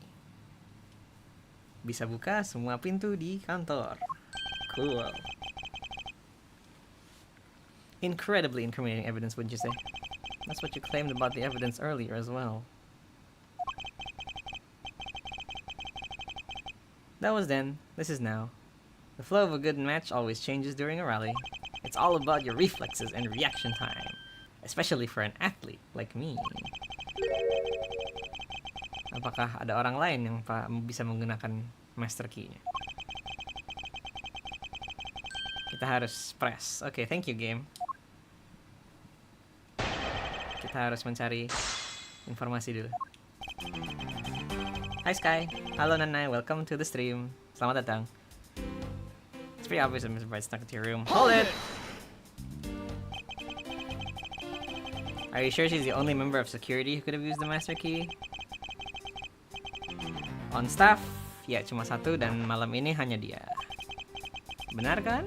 Bisa buka semua pintu di kantor. Cool. Incredibly incriminating evidence, wouldn't you say? That's what you claimed about the evidence earlier as well. That was then, this is now. The flow of a good match always changes during a rally. It's all about your reflexes and reaction time. Especially for an athlete like me. Apakah ada orang lain yang bisa menggunakan master key-nya? Kita harus press. Okay, thank you, game. Kita harus mencari informasi dulu. Hi Sky, halo Nanay, welcome to the stream. Selamat datang. It's pretty obvious that Miss Bright snuck into your room. Hold it! Are you sure she's the only member of security who could have used the master key? On staff, ya cuma satu dan malam ini hanya dia. Benar kan?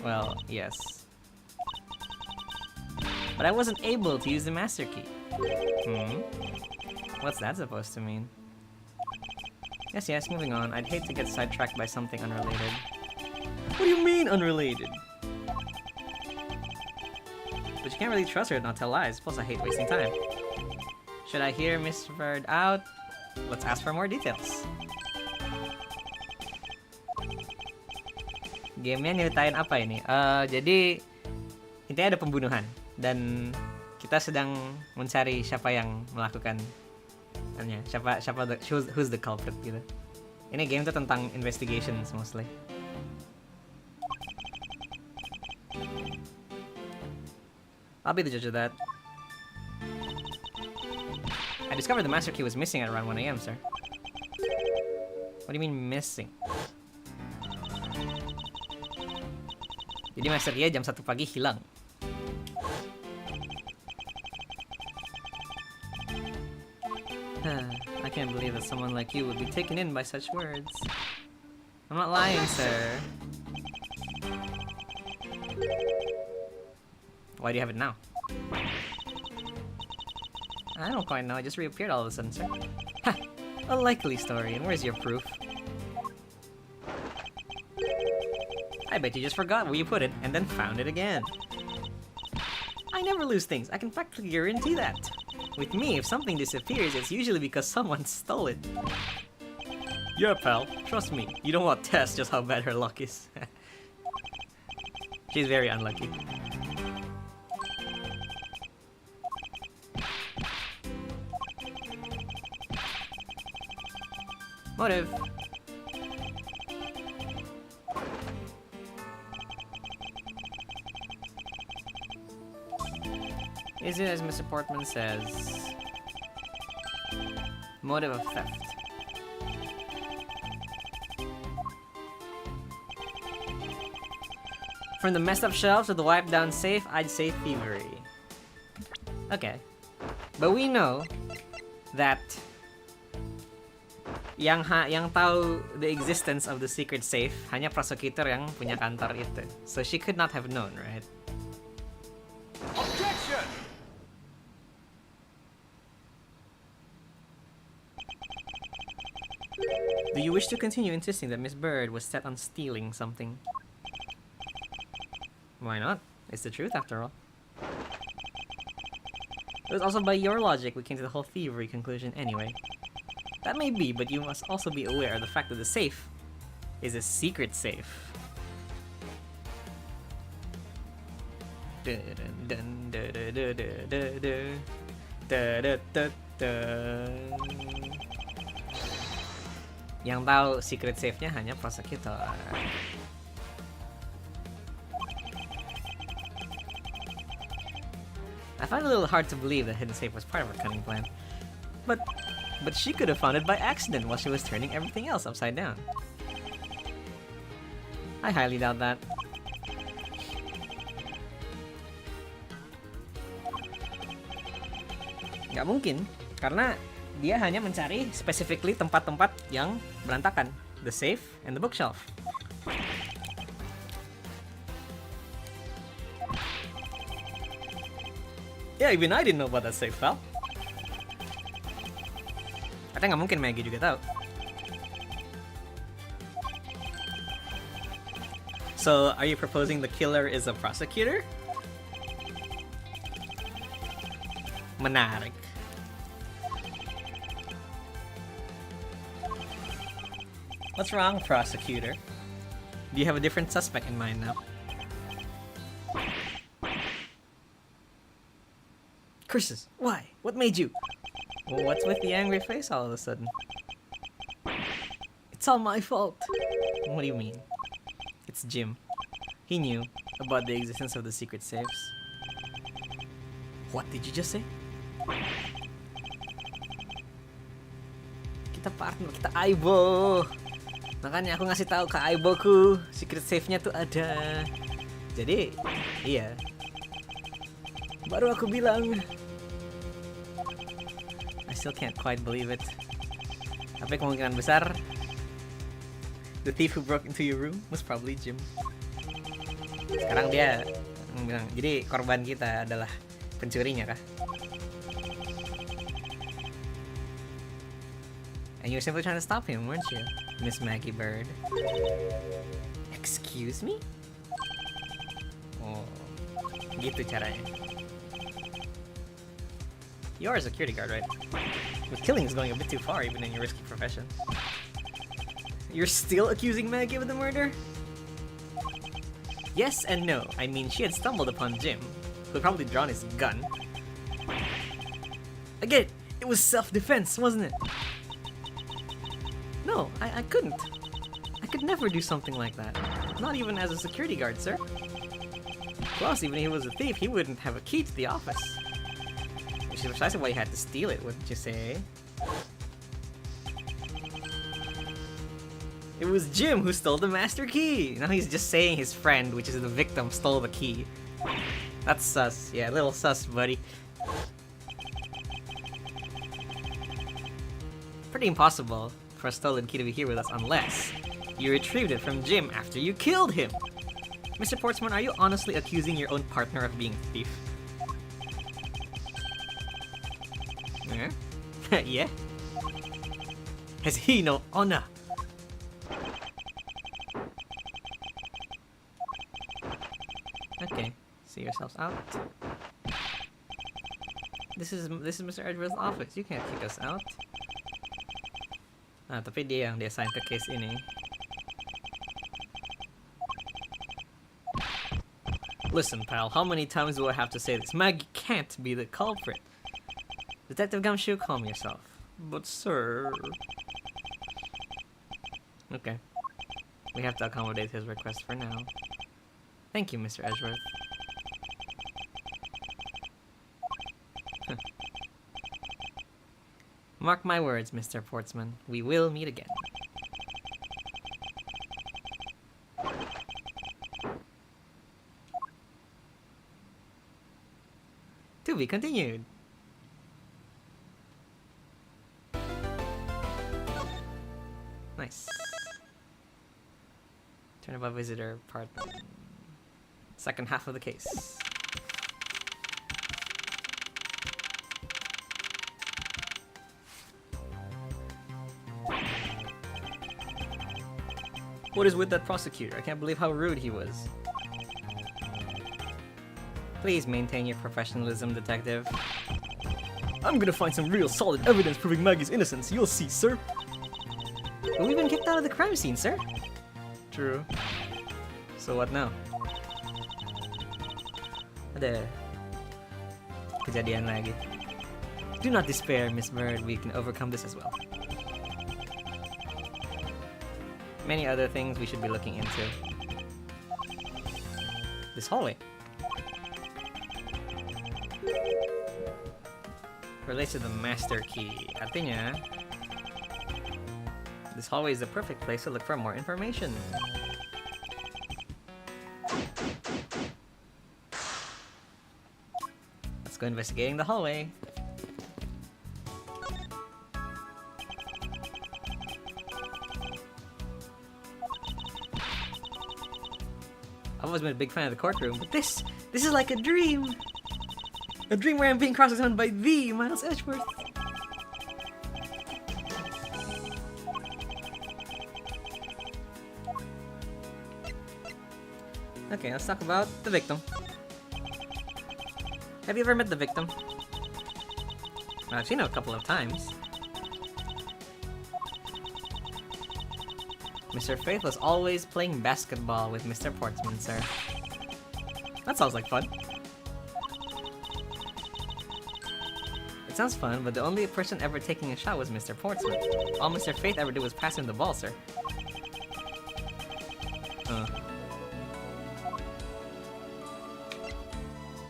Well, yes. But I wasn't able to use the master key. What's that supposed to mean? Yes, moving on. I'd hate to get sidetracked by something unrelated. What do you mean unrelated? But you can't really trust her to not tell lies, plus I hate wasting time. Should I hear Miss Bird out? Let's ask for more details. Gamenya nyeritain apa ini? Jadi intinya ada pembunuhan dan kita sedang mencari siapa yang melakukan who's the culprit gitu. Ini game tuh tentang investigations mostly. I'll be the judge of that. I discovered the master key was missing at around 1 AM, sir. What do you mean missing? Jadi master key jam 1 pagi hilang. I can't believe that someone like you would be taken in by such words. I'm not lying, sir. Why do you have it now? I don't quite know, it just reappeared all of a sudden, sir. Ha! A likely story, and where's your proof? I bet you just forgot where you put it, and then found it again. I never lose things, I can practically guarantee that. With me, if something disappears, it's usually because someone stole it. Yeah, pal, trust me, you don't want to test just how bad her luck is. She's very unlucky. Motive. Is it as Mr. Portman says? Motive of theft. From the messed up shelves to the wiped down safe, I'd say thievery. Okay. But we know that yang tahu the existence of the secret safe hanya prosecutor yang punya kantor itu. So she could not have known, right? Objection! Do you wish to continue insisting that Miss Bird was set on stealing something? Why not? It's the truth after all. It was also by your logic we came to the whole thievery conclusion anyway. That may be, but you must also be aware of the fact that the safe is a secret safe. Yang tahu secret safe-nya hanya prosecutor. I find it a little hard to believe that hidden safe was part of her cunning plan. But she could have found it by accident while she was turning everything else upside down. I highly doubt that. Nggak mungkin, karena dia hanya mencari specifically tempat-tempat yang berantakan. The safe and the bookshelf. Yeah, even I didn't know about that safe, pal. Katanya nggak mungkin Maggie juga tahu. So, are you proposing the killer is a prosecutor? Menarik. What's wrong, prosecutor? Do you have a different suspect in mind now? Curses! Why? What made you? Well, what's with the angry face all of a sudden? It's all my fault. What do you mean? It's Jim. He knew about the existence of the secret safes. What did you just say? Kita partner, kita aibo. Makanya aku ngasih tahu ke aiboku, secret safe-nya tuh ada. Jadi, iya. Baru aku bilang. I still can't quite believe it. Tapi kemungkinan besar, the thief who broke into your room was probably Jim. Sekarang dia bilang, jadi korban kita adalah pencurinya kah? And you were simply trying to stop him, weren't you, Miss Maggie Bird? Excuse me? Oh, gitu caranya. You are a security guard, right? But killing is going a bit too far, even in your risky profession. You're still accusing Maggie of the murder? Yes and no. I mean, she had stumbled upon Jim, who had probably drawn his gun. Again, it was self-defense, wasn't it? No, I couldn't. I could never do something like that. Not even as a security guard, sir. Plus, even if he was a thief, he wouldn't have a key to the office. Which is precisely why he had to steal it, wouldn't you say? It was Jim who stole the master key! Now he's just saying his friend, which is the victim, stole the key. That's sus. Yeah, a little sus, buddy. pretty impossible for a stolen key to be here with us unless you retrieved it from Jim after you killed him. Mr. Portsmouth, are you honestly accusing your own partner of being a thief? Yeah? Has he no honor? Okay, see yourselves out. This is Mr. Edward's office. You can't kick us out. Tapi dia yang di-assign ke case ini. Listen, pal, how many times do I have to say this? Maggie can't be the culprit. Detective Gumshoe, calm yourself. But sir... Okay. We have to accommodate his request for now. Thank you, Mr. Edgeworth. Mark my words, Mr. Portsman. We will meet again. To be continued. Nice. Turn about visitor part 1. Second half of the case. What is with that prosecutor? I can't believe how rude he was. Please maintain your professionalism, detective. I'm gonna find some real solid evidence proving Maggie's innocence. You'll see, sir. But we've been kicked out of the crime scene, sir. True. So what now? Ada kejadian lagi. Do not despair, Miss Bird. We can overcome this as well. Many other things we should be looking into. This hallway relates to the master key. Artinya, this hallway is the perfect place to look for more information. Let's go investigating the hallway. I've always been a big fan of the courtroom, but this is like a dream! A dream where I'm being cross-examined by the Miles Edgeworth. Okay, let's talk about the victim. Have you ever met the victim? I've seen him a couple of times. Mr. Faith was always playing basketball with Mr. Portsman, sir. That sounds like fun. It sounds fun, but the only person ever taking a shot was Mr. Portsman. All Mr. Faith ever did was pass him the ball, sir.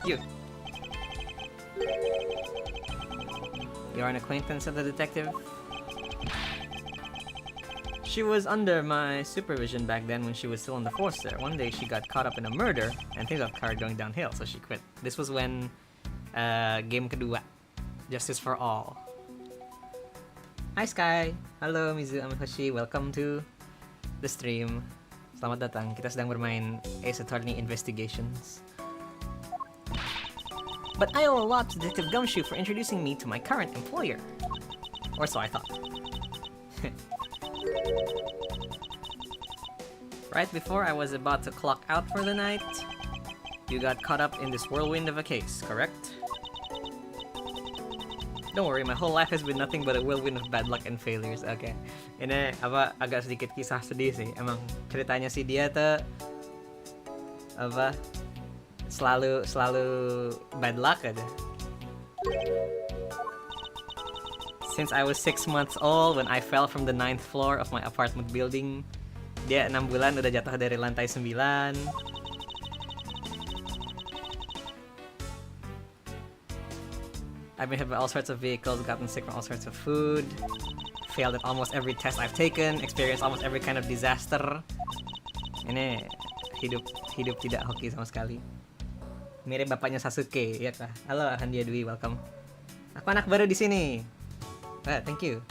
You. You're an acquaintance of the detective? She was under my supervision back then when she was still in the force there. One day she got caught up in a murder and things started going downhill, so she quit. This was when game kedua, Justice for All. Hi Sky! Halo Mizu Amihoshi, welcome to the stream. Selamat datang, kita sedang bermain Ace Attorney Investigations. But I owe a lot to Detective Gumshoe for introducing me to my current employer. Or so I thought. Right before I was about to clock out for the night, you got caught up in this whirlwind of a case, correct? Don't worry, my whole life has been nothing but a whirlwind of bad luck and failures. Okay. Ini agak sedikit kisah sedih sih. Emang ceritanya si dia tuh selalu bad luck aja. Since I was 6 months old when I fell from the 9th floor of my apartment building. Dia 6 bulan udah jatuh dari lantai 9. I've been hit by all sorts of vehicles, gotten sick from all sorts of food, failed at almost every test I've taken, experienced almost every kind of disaster. Ini hidup tidak hoki sama sekali. Mirip bapaknya Sasuke, ya kah? Halo Handia Dwi, welcome. Aku anak baru di sini. Thank you.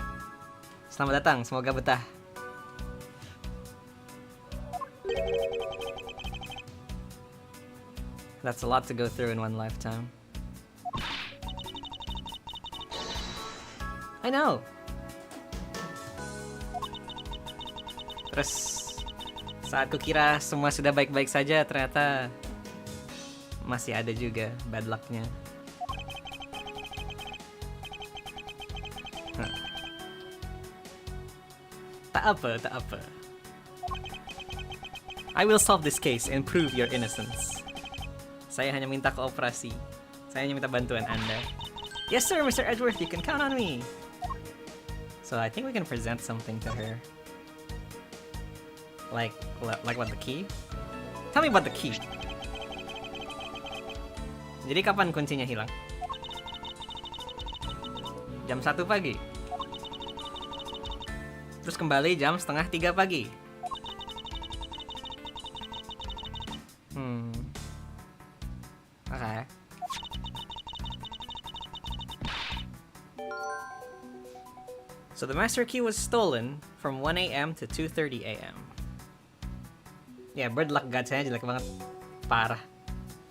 Selamat datang, semoga betah. That's a lot to go through in one lifetime. I know. Terus saat kukira semua sudah baik-baik saja, ternyata masih ada juga bad luck-nya. Tak apa. I will solve this case and prove your innocence. Saya hanya minta kooperasi. Saya hanya minta bantuan Anda. Yes sir, Mr. Edgeworth, you can count on me. So I think we can present something to her. Like what, the key? Tell me about the key. Jadi kapan kuncinya hilang? Jam 1 pagi. Terus kembali jam 2:30 pagi. Okay. So the master key was stolen from 1 a.m. to 2:30 a.m. Ya, bird luck gachanya jelek banget. Parah.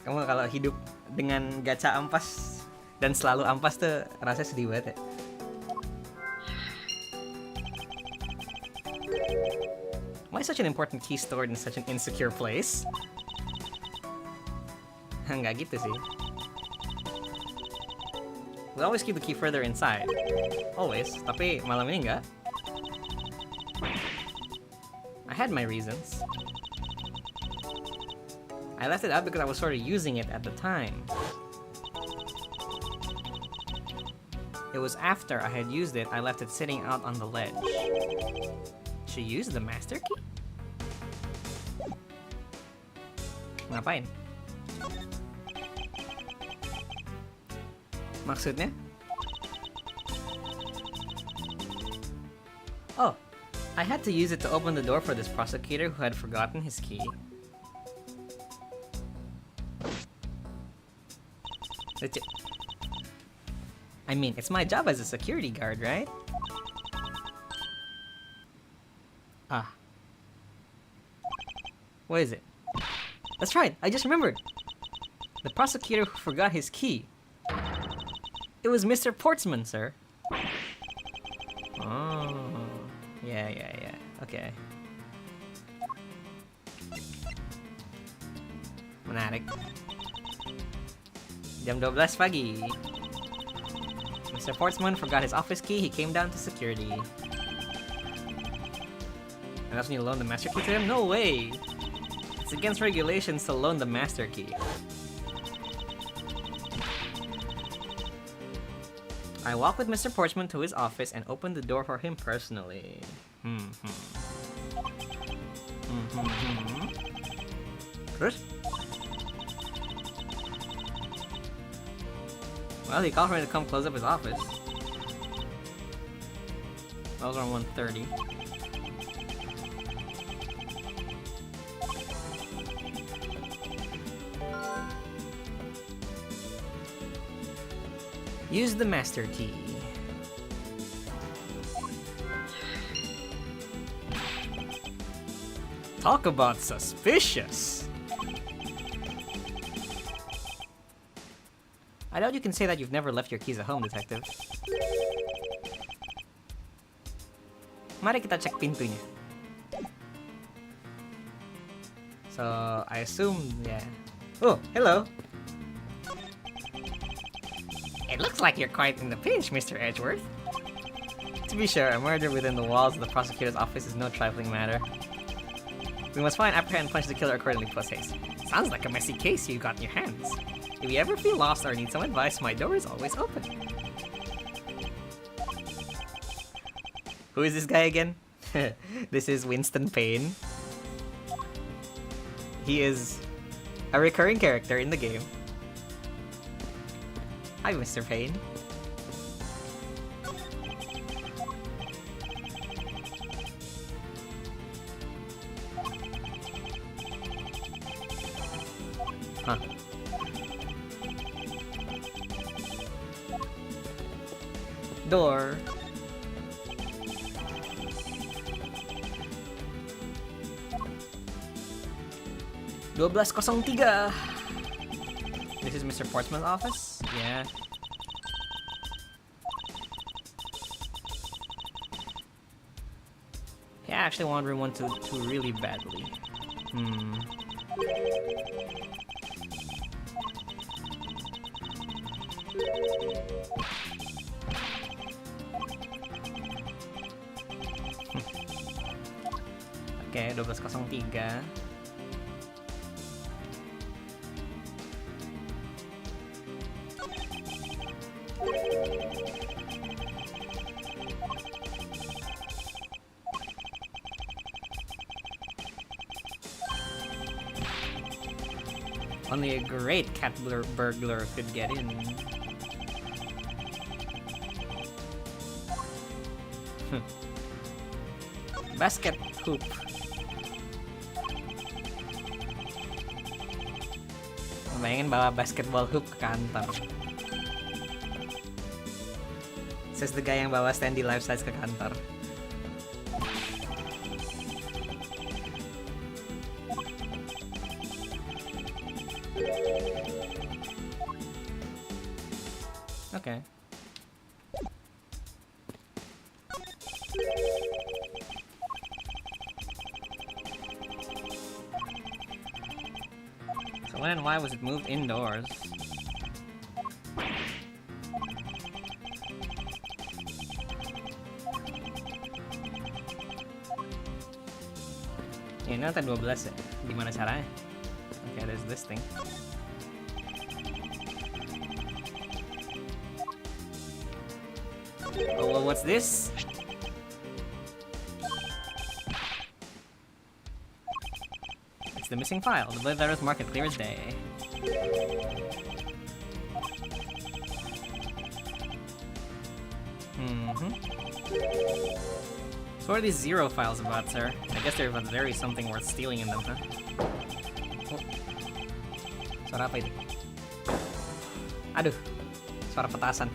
Kamu kalau hidup dengan gacha ampas dan selalu ampas tuh rasanya sedih banget ya. Why is such an important key stored in such an insecure place? Nggak gitu sih. We always keep the key further inside. Always, tapi malam ini nggak. I had my reasons. I left it out because I was sort of using it at the time. It was after I had used it, I left it sitting out on the ledge. She used the master key? Ngapain? Maksudnya? Oh, I had to use it to open the door for this prosecutor who had forgotten his key. I mean, it's my job as a security guard, right? Ah. What is it? That's right, I just remembered. The prosecutor who forgot his key. It was Mr. Portsman, sir. Oh. Yeah. Okay. Menarik. Jam 12 pagi. Mr. Portsman forgot his office key. He came down to security. And that's when you loan the master key to him? No way! It's against regulations to loan the master key. I walked with Mr. Portsman to his office and opened the door for him personally. Terus? Well, he called for me to come close up his office. That was around 1:30. Use the master key. Talk about suspicious. I doubt you can say that you've never left your keys at home, detective. Mari kita cek pintunya. So, I assume, yeah. Oh, hello. It looks like you're quite in the pinch, Mr. Edgeworth. To be sure, a murder within the walls of the prosecutor's office is no trifling matter. We must find, apprehend, and punish the killer accordingly plus haste. Sounds like a messy case you got in your hands. If you ever feel lost or need some advice, my door is always open. Who is this guy again? This is Winston Payne. He is a recurring character in the game. Hi, Mr. Payne. Huh. Door. 1203. This is Mr. Portsmouth's office? Yeah. Yeah, I actually want room 122 really badly. Oke, 1203. Only a great cat burglar could get in. Basket hoop. Bayangin bawa basketball hoop ke kantor. Says the guy yang bawa standy life size ke kantor. Okay. So when and why was it moved indoors? Ini nanti 12 ya? Gimana caranya? Okay, there's this thing. Oh, well, what's this? It's the missing file. The blood letters mark it clear as day. So what are these zero files about, sir? I guess there's very something worth stealing in them, huh? Oh. Suara apa itu? Aduh, suara petasan.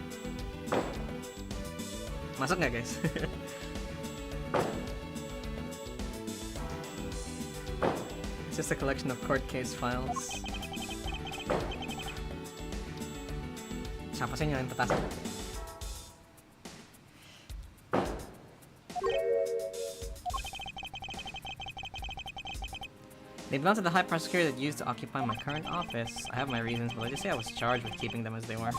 Masuk nggak, guys? It's just a collection of court case files. Siapa sih nyalain petasan? They belong to the high prosecutor that used to occupy my current office. I have my reasons, but let's just say I was charged with keeping them as they were.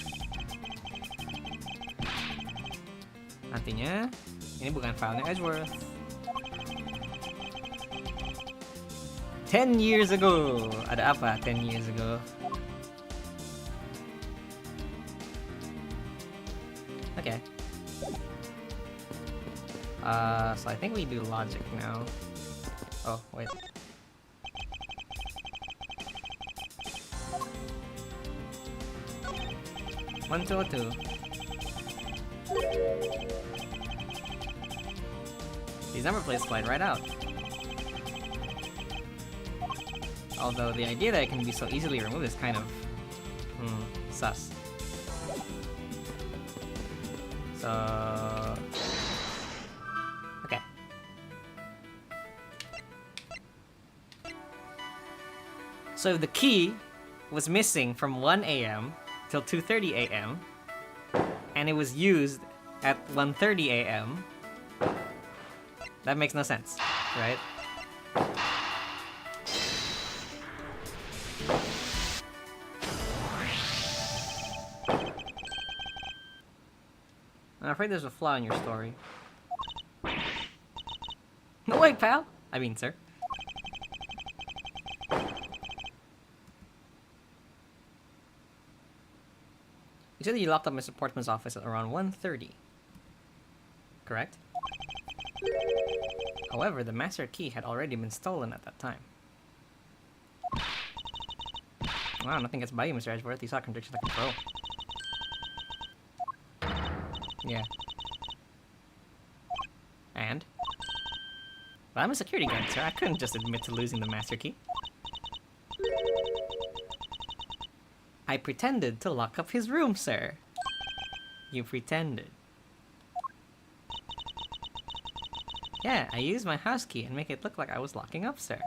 Artinya, ini bukan filenya Edgeworth. 10 years ago. Ada apa 10 years ago? Okay. So I think we do logic now. Oh, wait. One, two. These number plates slide right out. Although the idea that it can be so easily removed is kind of sus. So okay. So the key was missing from 1 a.m. till 2:30 a.m. and it was used at 1:30 a.m. That makes no sense, right? I'm afraid there's a flaw in your story. No, wait, pal. I mean, sir. You said that you locked up Mr. Portsmouth's office at around 1:30. Correct? However, the master key had already been stolen at that time. Wow, nothing gets by you, Mr. Edgeworth. You saw contradictions like a pro. Yeah. And? Well, I'm a security guard, sir. I couldn't just admit to losing the master key. I pretended to lock up his room, sir. You pretended. Yeah, I used my house key and make it look like I was locking up, sir.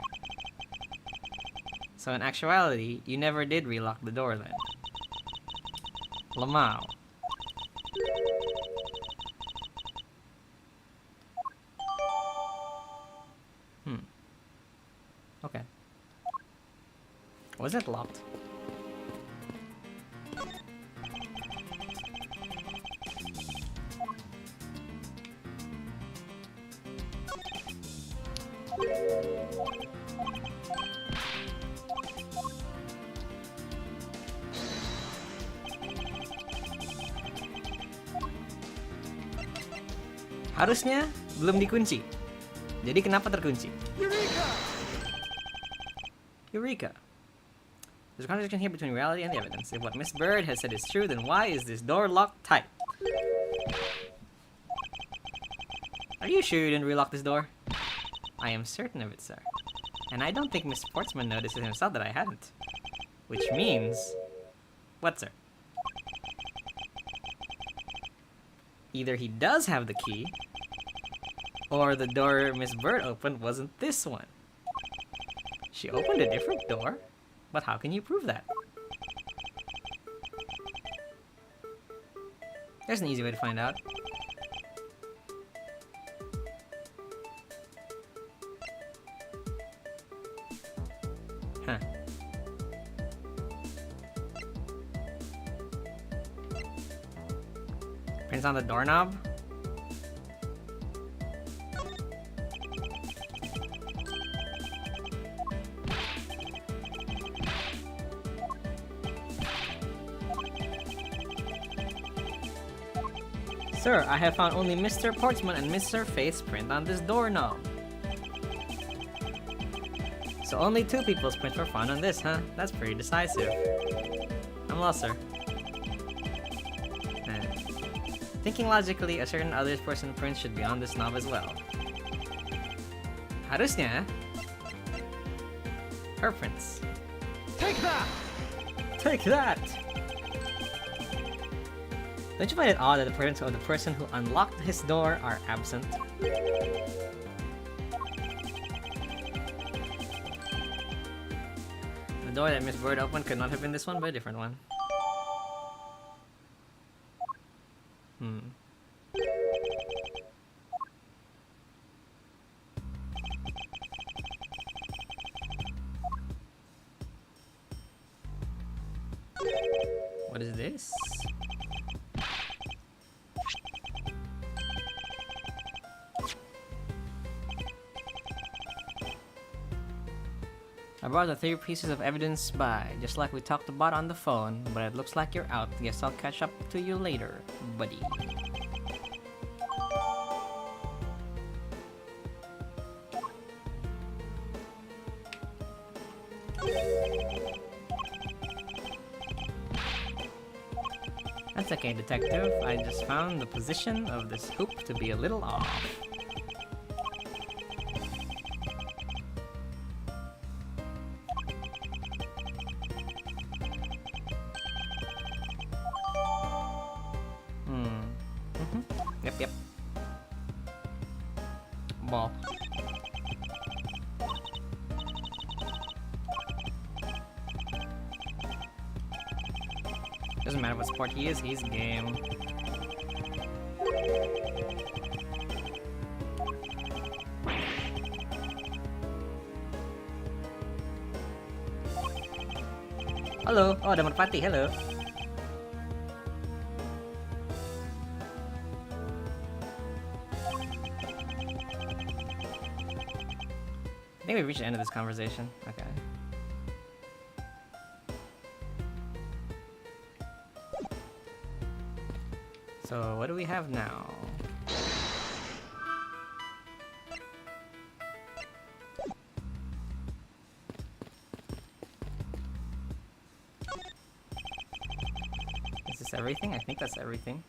So in actuality, you never did relock the door then. Lamau. Okay. Was it locked? Harusnya belum dikunci. Jadi kenapa terkunci? Eureka! Eureka. There's a contradiction here between reality and the evidence. If what Miss Bird has said is true, then why is this door locked tight? Are you sure you didn't relock this door? I am certain of it, sir. And I don't think Miss Portsman noticed it himself that I hadn't. Which means... What, sir? Either he does have the key, or the door Miss Bird opened wasn't this one. She opened a different door, but how can you prove that? There's an easy way to find out. Huh. Prints on the doorknob? Sir, I have found only Mr. Portsman and Mr. Faith's print on this doorknob. So only two people's prints were found on this, huh? That's pretty decisive. I'm lost, sir. Thinking logically, a certain other person's print should be on this knob as well. Harusnya her prints. Take that! Take that! Don't you find it odd that the prints of the person who unlocked his door are absent? The door that Miss Bird opened could not have been this one, but a different one. What is this? I brought the 3 pieces of evidence by, just like we talked about on the phone, but it looks like you're out. Guess I'll catch up to you later, buddy. That's okay, detective. I just found the position of this hoop to be a little off. Yep. Ball. Doesn't matter what sport he is, he's game. Halo, oh ada merpati, halo. I think we've reached the end of this conversation. Okay. So, what do we have now? Is this everything? I think that's everything.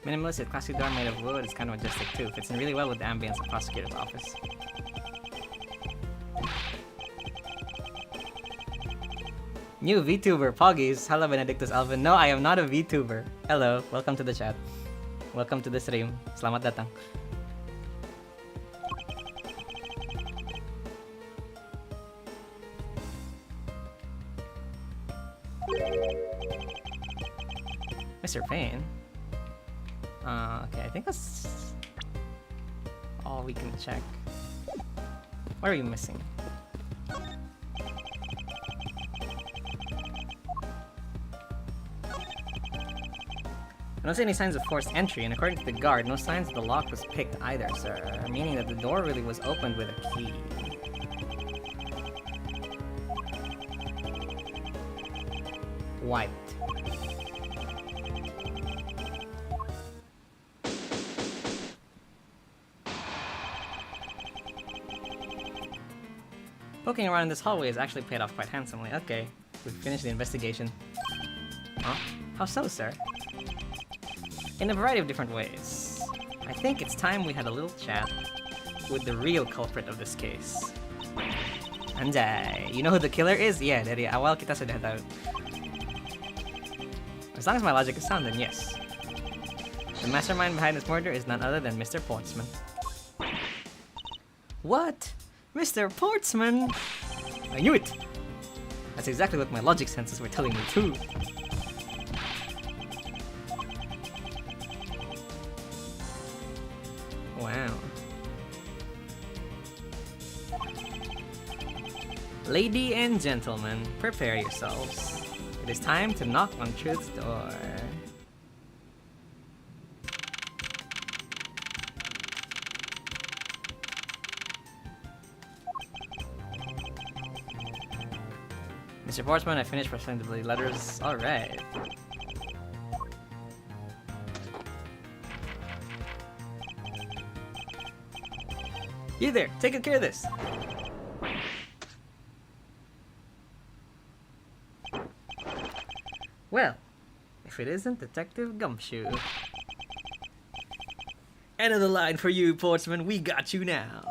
Minimalist, classic door made of wood is kind of majestic too. Fits in really well with the ambience of the prosecutor's office. New VTuber, Poggies. Hello, Benedictus Alvin. No, I am not a VTuber. Hello, welcome to the chat. Welcome to the stream. Selamat datang. Mr. Payne. Okay, I think that's all we can check. What are you missing? I don't see any signs of forced entry, and according to the guard, no signs that the lock was picked either, sir. Meaning that the door really was opened with a key. Wiped. Poking around in this hallway has actually paid off quite handsomely. Okay, we've finished the investigation. Huh? How so, sir? In a variety of different ways. I think it's time we had a little chat with the real culprit of this case. Anjay, you know who the killer is? Yeah, dari awal kita sudah tahu. As long as my logic is sound, then yes. The mastermind behind this murder is none other than Mr. Portsman. What? Mr. Portsman? I knew it! That's exactly what my logic senses were telling me too. Wow. Lady and gentlemen, prepare yourselves. It is time to knock on truth's door. Mr. Portsman, I finished processing the bloody letters. Alright. You there, take good care of this. Well, if it isn't Detective Gumshoe. End of the line for you, Portsman. We got you now.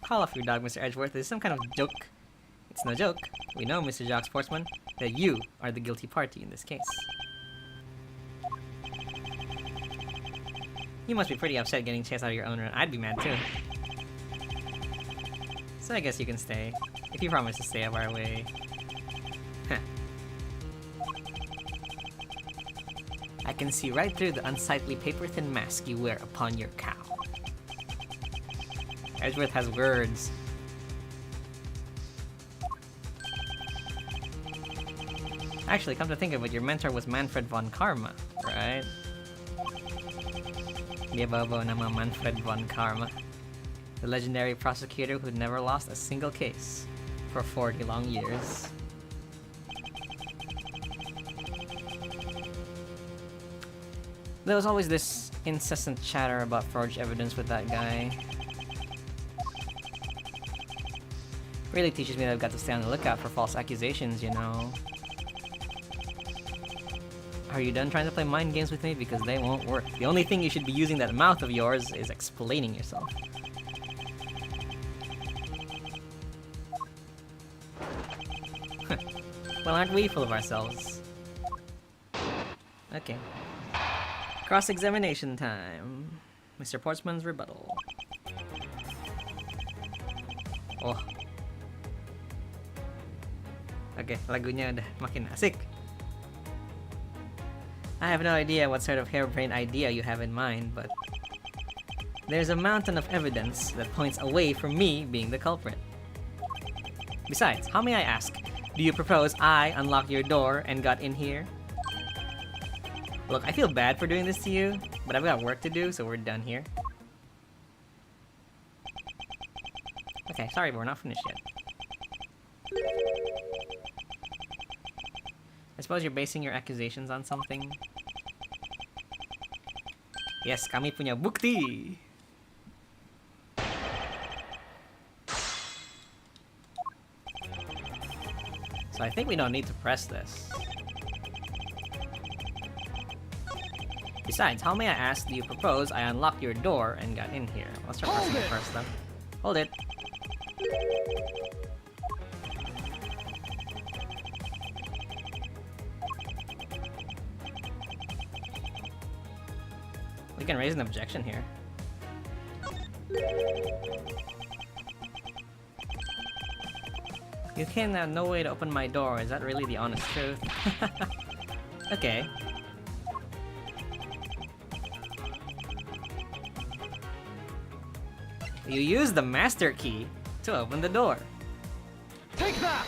Call off your dog, Mr. Edgeworth. This is some kind of joke. It's no joke. We know, Mr. Jocks Portsman, that you are the guilty party in this case. You must be pretty upset getting chased out of your own run. I'd be mad too. So I guess you can stay. If you promise to stay out of our way. Huh. I can see right through the unsightly paper-thin mask you wear upon your cowl. Edgeworth has words. Actually, come to think of it, your mentor was Manfred von Karma, right? Dia bawa nama Manfred von Karma, the legendary prosecutor who never lost a single case for 40 long years. There was always this incessant chatter about forged evidence with that guy. Really teaches me that I've got to stay on the lookout for false accusations, you know. Are you done trying to play mind games with me? Because they won't work. The only thing you should be using that mouth of yours is explaining yourself. Well, aren't we full of ourselves? Okay. Cross-examination time. Mr. Portsman's rebuttal. Oh. Okay, lagunya udah makin asik. I have no idea what sort of harebrained idea you have in mind, but there's a mountain of evidence that points away from me being the culprit. Besides, how may I ask, do you propose I unlocked your door and got in here? Look, I feel bad for doing this to you, but I've got work to do, so we're done here. Okay, sorry, but we're not finished yet. I suppose you're basing your accusations on something? Yes, kami punya bukti! So I think we don't need to press this. Besides, how may I ask do you propose I unlocked your door and got in here? Let's try pressing it first though. Hold it. can raise an objection here. You can have no way to open my door. Is that really the honest truth? Okay. You use the master key to open the door. Take that!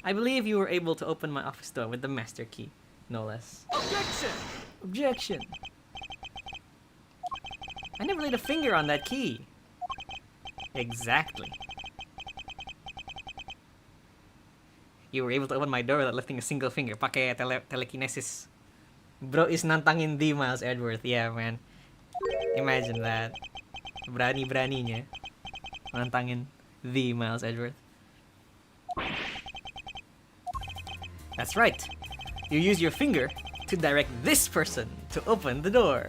I believe you were able to open my office door with the master key, no less. Objection! Objection! I never laid a finger on that key. Exactly. You were able to open my door without lifting a single finger. Pakai telekinesis. Bro is nantangin the Miles Edgeworth. Yeah, man. Imagine that. Berani-beraninya nantangin the Miles Edgeworth. That's right. You use your finger to direct this person to open the door.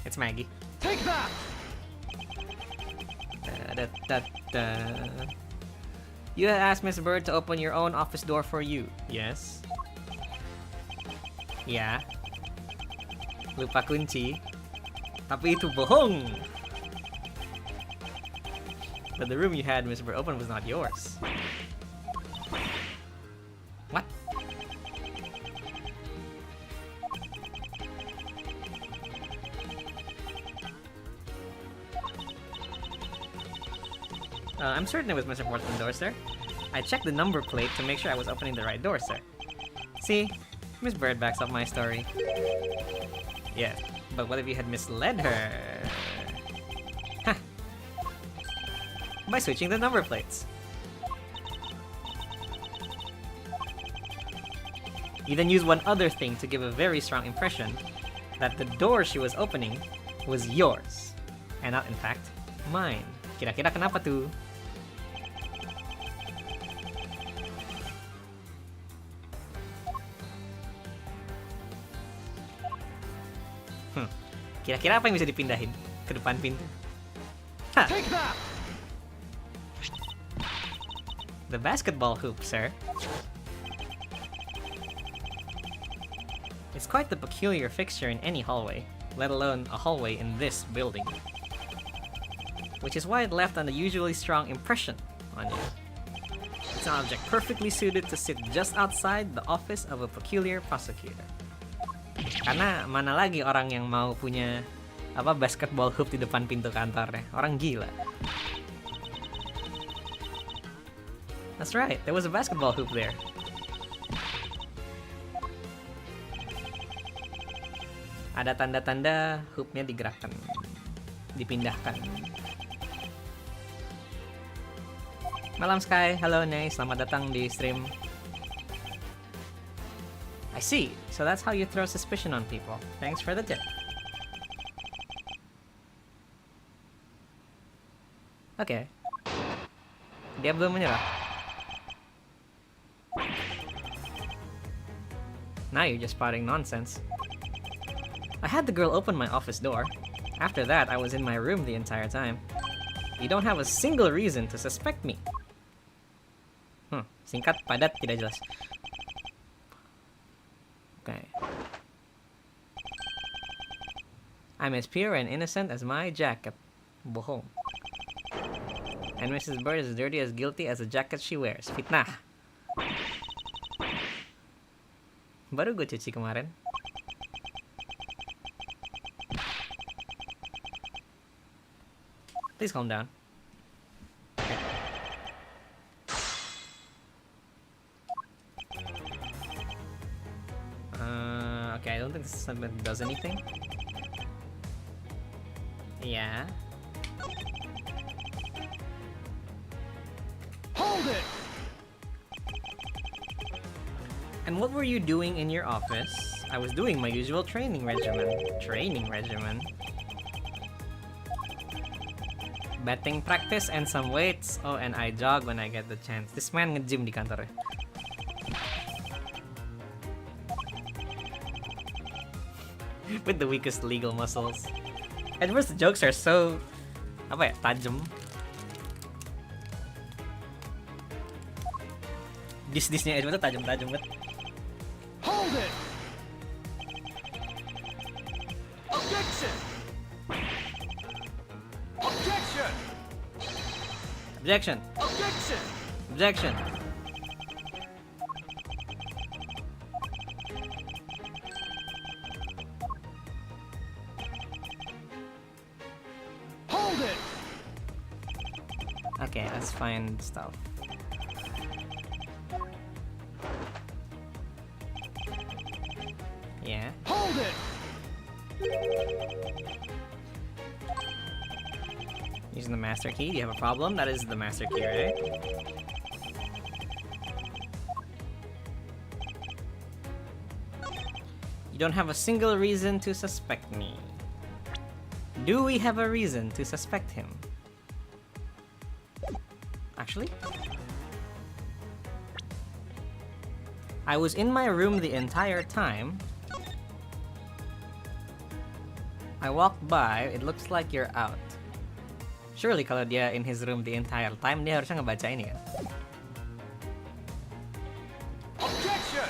It's Maggie. Take that! You asked Miss Bird to open your own office door for you. Yes. Ya. Lupa kunci. Tapi itu bohong. But the room you had Miss Bird open was not yours. What? I'm certain it was Mr. Portman's door, sir. I checked the number plate to make sure I was opening the right door, sir. See? Miss Bird backs up my story. Yeah, but what if you had misled her? Huh. By switching the number plates. You then use one other thing to give a very strong impression that the door she was opening was yours, and not in fact mine. Kira-kira kenapa tuh? Kira-kira apa yang bisa dipindahin ke depan pintu? Ha! Take that! The basketball hoop, sir. It's quite the peculiar fixture in any hallway, let alone a hallway in this building. Which is why it left an unusually strong impression on you. It's an object perfectly suited to sit just outside the office of a peculiar prosecutor. Karena mana lagi orang yang mau punya basketball hoop di depan pintu kantornya? Orang gila. That's right, there was a basketball hoop there. Ada tanda-tanda hoopnya digerakkan, dipindahkan. Malam Sky, halo Nay, selamat datang di stream. I see, so that's how you throw suspicion on people. Thanks for the tip. Okay. Dia belum menyerah. Now you're just spouting nonsense. I had the girl open my office door. After that, I was in my room the entire time. You don't have a single reason to suspect me. Singkat, padat, tidak jelas. Okay. I'm as pure and innocent as my jacket. Bohong. And Mrs. Bird is as dirty as guilty as the jacket she wears. Fitnah. Baru gue cuci kemarin. Please calm down. Okay, I don't think this does anything. Yeah. Hold it! And what were you doing in your office? I was doing my usual training regimen. Batting practice and some weights. Oh, and I jog when I get the chance. This man nge-gym di kantor. With the weakest legal muscles. Edward's jokes are so tajam. Dis-disnya Edward tuh tajam-tajam banget. Hold it! Objection! Objection! Objection! Hold it! Okay, let's find stuff. Yeah. Hold it! Using the master key. Do you have a problem? That is the master key, right? You don't have a single reason to suspect me. Do we have a reason to suspect him? Actually? I was in my room the entire time. I walked by, it looks like you're out. Surely kalau dia in his room the entire time, dia harusnya ngebaca ini kan? Objection!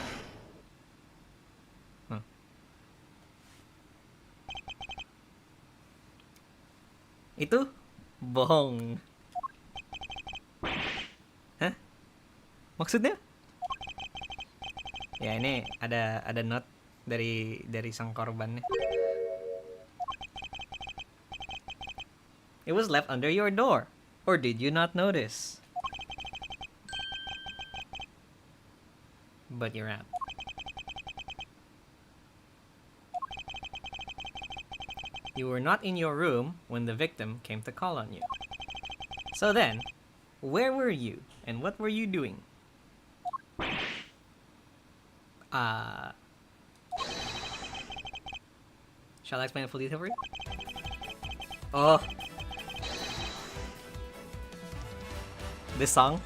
Itu bohong. Hah? Maksudnya? Ya ini ada note dari sang korbannya. It was left under your door. Or did you not notice? But you're out. You were not in your room when the victim came to call on you. So then, where were you and what were you doing? Shall I explain the full detail for you? Oh. This song?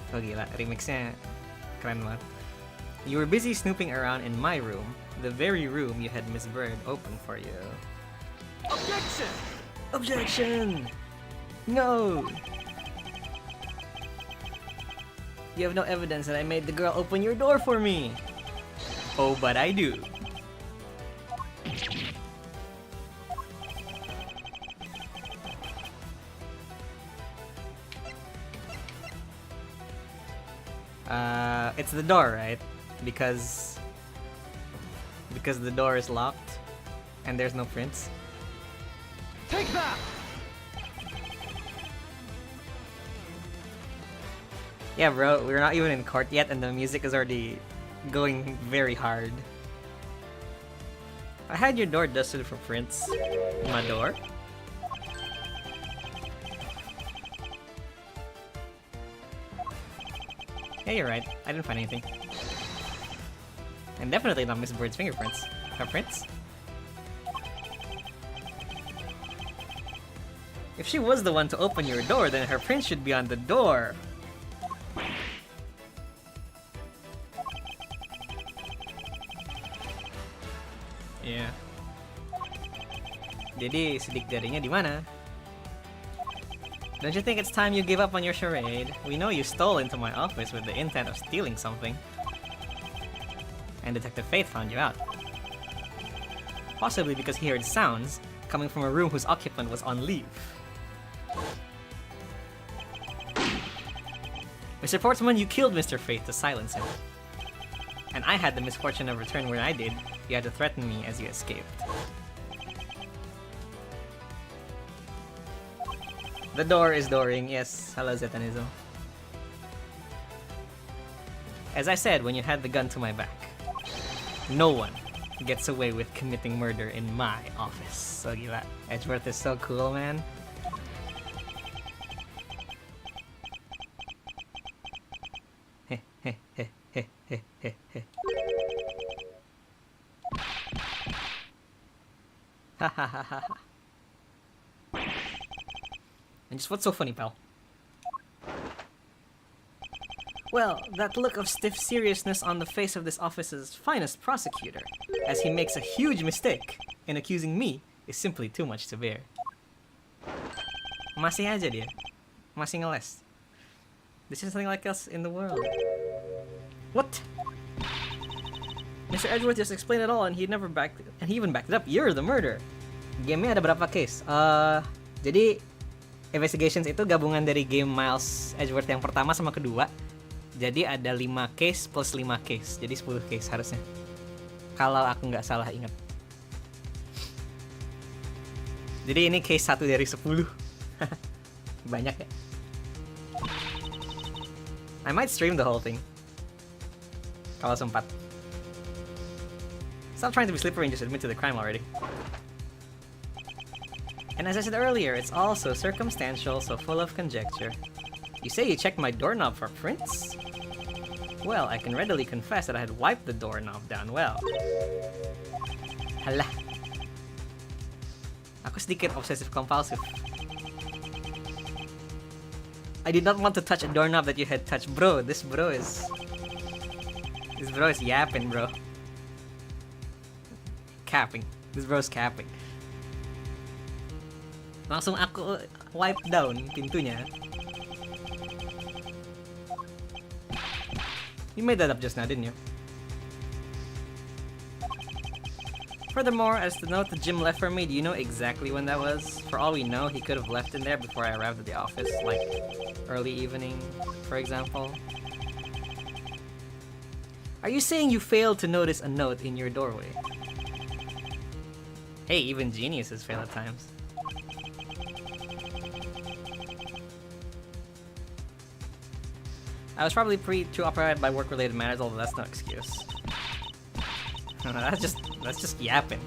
Oh gila, remixnya keren banget. You were busy snooping around in my room, the very room you had Miss Bird open for you. Objection! Objection! No! You have no evidence that I made the girl open your door for me. Oh, but I do. It's the door, right? Because the door is locked and there's no prints. Take that! Yeah, bro, we're not even in court yet and the music is already going very hard. I had your door dusted for prints. My door? Yeah, you're right. I didn't find anything. And definitely not Miss Bird's fingerprints. Her prints? If she was the one to open your door, then her print should be on the door. Yeah. Jadi sidik jarinya di mana? Don't you think it's time you give up on your charade? We know you stole into my office with the intent of stealing something. And Detective Faith found you out. Possibly because he heard sounds coming from a room whose occupant was on leave. Mr. Portsman, you killed Mr. Faith to silence him. And I had the misfortune of returning when I did. You had to threaten me as you escaped. The door is dooring, yes. Hello, Zetanism. As I said when you had the gun to my back, no one gets away with committing murder in my office. So gila, Edgeworth is so cool, man. And just what's so funny, pal? Well, that look of stiff seriousness on the face of this office's finest prosecutor, as he makes a huge mistake in accusing me, is simply too much to bear. Masih aja dia. Masih ngeles. This is something like us in the world. Mr. Edgeworth just explained it all, and he even backed it up. You're the murderer. Game-nya ada berapa case? Jadi Investigations itu gabungan dari game Miles Edgeworth yang pertama sama kedua. Jadi ada 5 case plus 5 case. Jadi 10 case harusnya. Kalau aku nggak salah ingat. Jadi ini case 1 dari 10. Banyak ya. I might stream the whole thing. Kalau sempat. Stop trying to be slippery and just admit to the crime already. And as I said earlier, it's all so circumstantial, so full of conjecture. You say you checked my doorknob for prints? Well, I can readily confess that I had wiped the doorknob down well. Halah. Aku sedikit obsessive compulsive. I did not want to touch a doorknob that you had touched, bro. This bro is yapping, bro. Capping. This bro's capping. Langsung aku wipe down pintunya. You made that up just now, didn't you? Furthermore, as the note that Jim left for me, do you know exactly when that was? For all we know, he could have left in there before I arrived at the office, like early evening, for example. Are you saying you failed to notice a note in your doorway? Hey, even geniuses fail at times. I was probably too occupied by work-related matters, although that's no excuse. No, that's just yapping.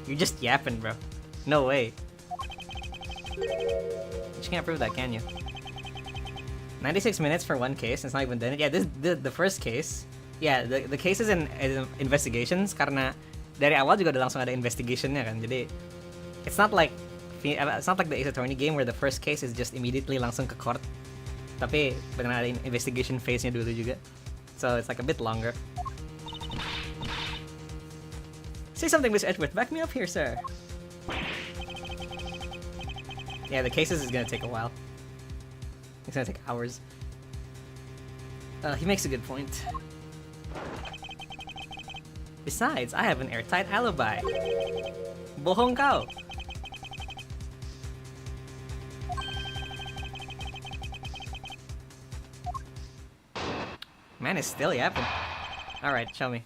You're just yapping, bro. No way. But you can't prove that, can you? 96 minutes for one case, it's not even done. Yeah, the first case. Yeah, the cases in investigations, karena dari awal juga udah langsung ada investigationnya kan. Jadi it's not like the Ace Attorney game where the first case is just immediately langsung ke court. Tapi benar ada investigation phase-nya dulu juga. So it's like a bit longer. Say something, Mr. Edgeworth. Back me up here, sir. Yeah, the cases is gonna take a while. It's gonna take hours. He makes a good point. Besides, I have an airtight alibi. Bohong kau. Man is still yapping. Alright, show me.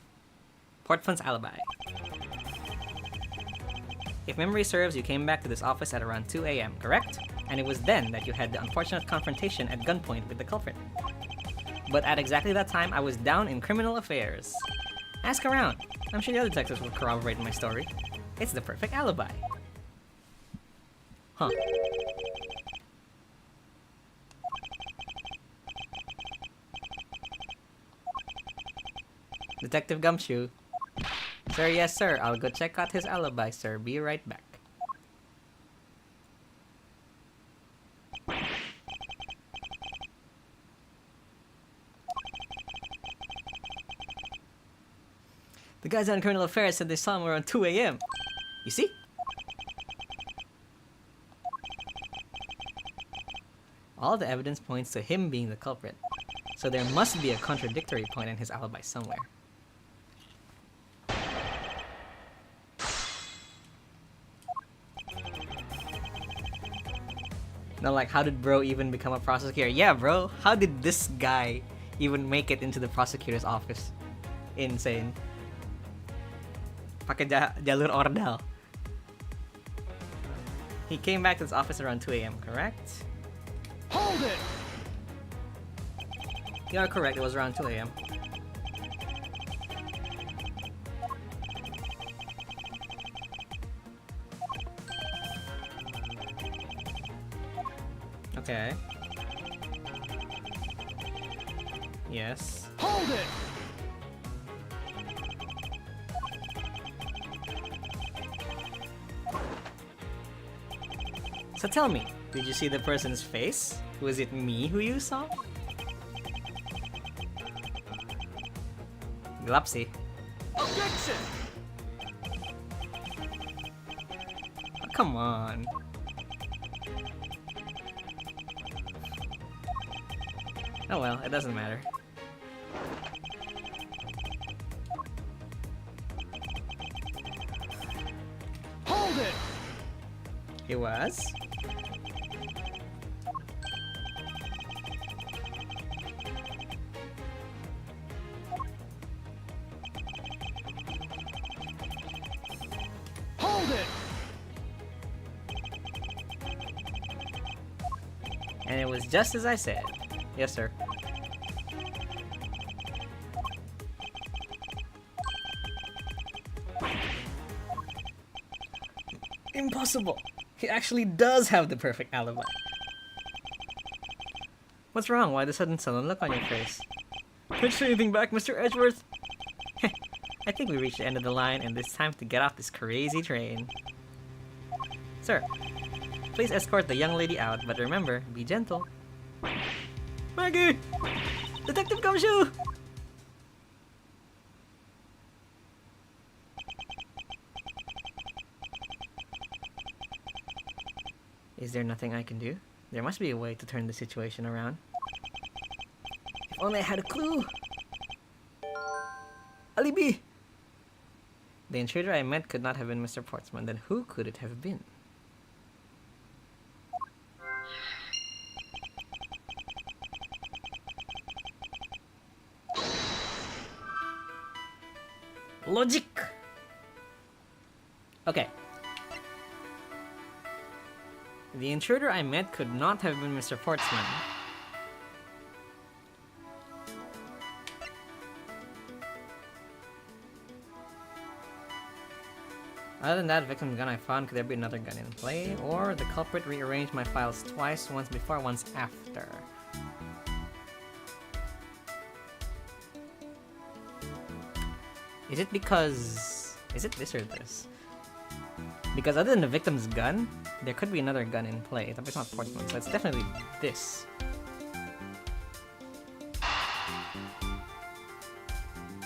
Portfun's alibi. If memory serves, you came back to this office at around 2 a.m., correct? And it was then that you had the unfortunate confrontation at gunpoint with the culprit. But at exactly that time, I was down in criminal affairs. Ask around. I'm sure the other detectives will corroborate my story. It's the perfect alibi. Huh. Detective Gumshoe. Sir, yes sir, I'll go check out his alibi, sir. Be right back. The guys on Criminal Affairs said they saw him around 2 a.m. You see? All the evidence points to him being the culprit, so there must be a contradictory point in his alibi somewhere. Now, like, how did bro even become a prosecutor? Yeah, bro, how did this guy even make it into the prosecutor's office? Insane. Pakai jalur ordal. He came back to his office around 2 a.m., correct? Hold it! You are correct, it was around 2 a.m. Okay. Yes. Hold it! So tell me, did you see the person's face? Was it me who you saw? Gelap sih. Objection! Oh, come on. Oh well, it doesn't matter. It was? Hold it! And it was just as I said. Yes, sir. Impossible! He actually does have the perfect alibi. What's wrong? Why the sudden sullen look on your face? Can't you say anything back, Mr. Edgeworth? I think we reached the end of the line and it's time to get off this crazy train. Sir, please escort the young lady out, but remember, be gentle. Maggie! Detective Gumshoe! Is there nothing I can do? There must be a way to turn the situation around. If only I had a clue! Alibi! The intruder I met could not have been Mr. Portsmouth. Then who could it have been? Logic! Okay. The intruder I met could not have been Mr. Portsmouth. Other than that victim's gun I found, could there be another gun in play? Or the culprit rearranged my files twice, once before, once after? Is it because... is it this or this? Because other than the victim's gun, there could be another gun in play. Tapi it's not Portsmouth, so it's definitely this.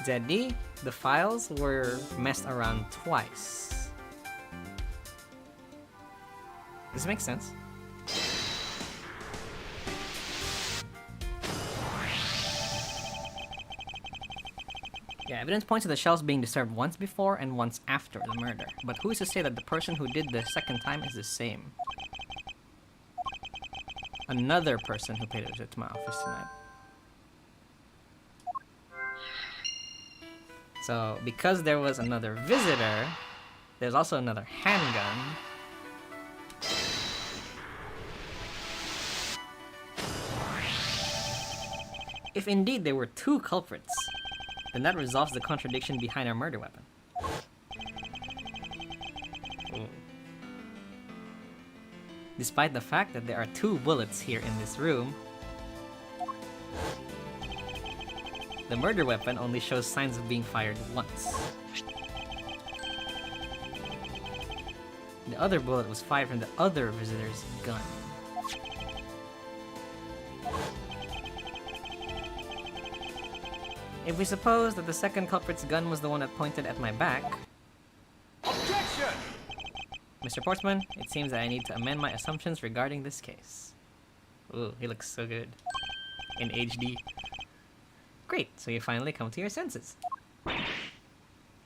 Jadi, the files were messed around twice. Does this make sense? Yeah, evidence points to the shells being disturbed once before and once after the murder. But who is to say that the person who did the second time is the same? Another person who paid a visit to my office tonight. So, because there was another visitor, there's also another handgun. If indeed there were two culprits, then that resolves the contradiction behind our murder weapon. Despite the fact that there are 2 bullets here in this room, the murder weapon only shows signs of being fired once. The other bullet was fired from the other visitor's gun. If we suppose that the second culprit's gun was the one that pointed at my back... Objection! Mr. Portsmouth, it seems that I need to amend my assumptions regarding this case. Ooh, he looks so good. In HD. Great, so you finally come to your senses.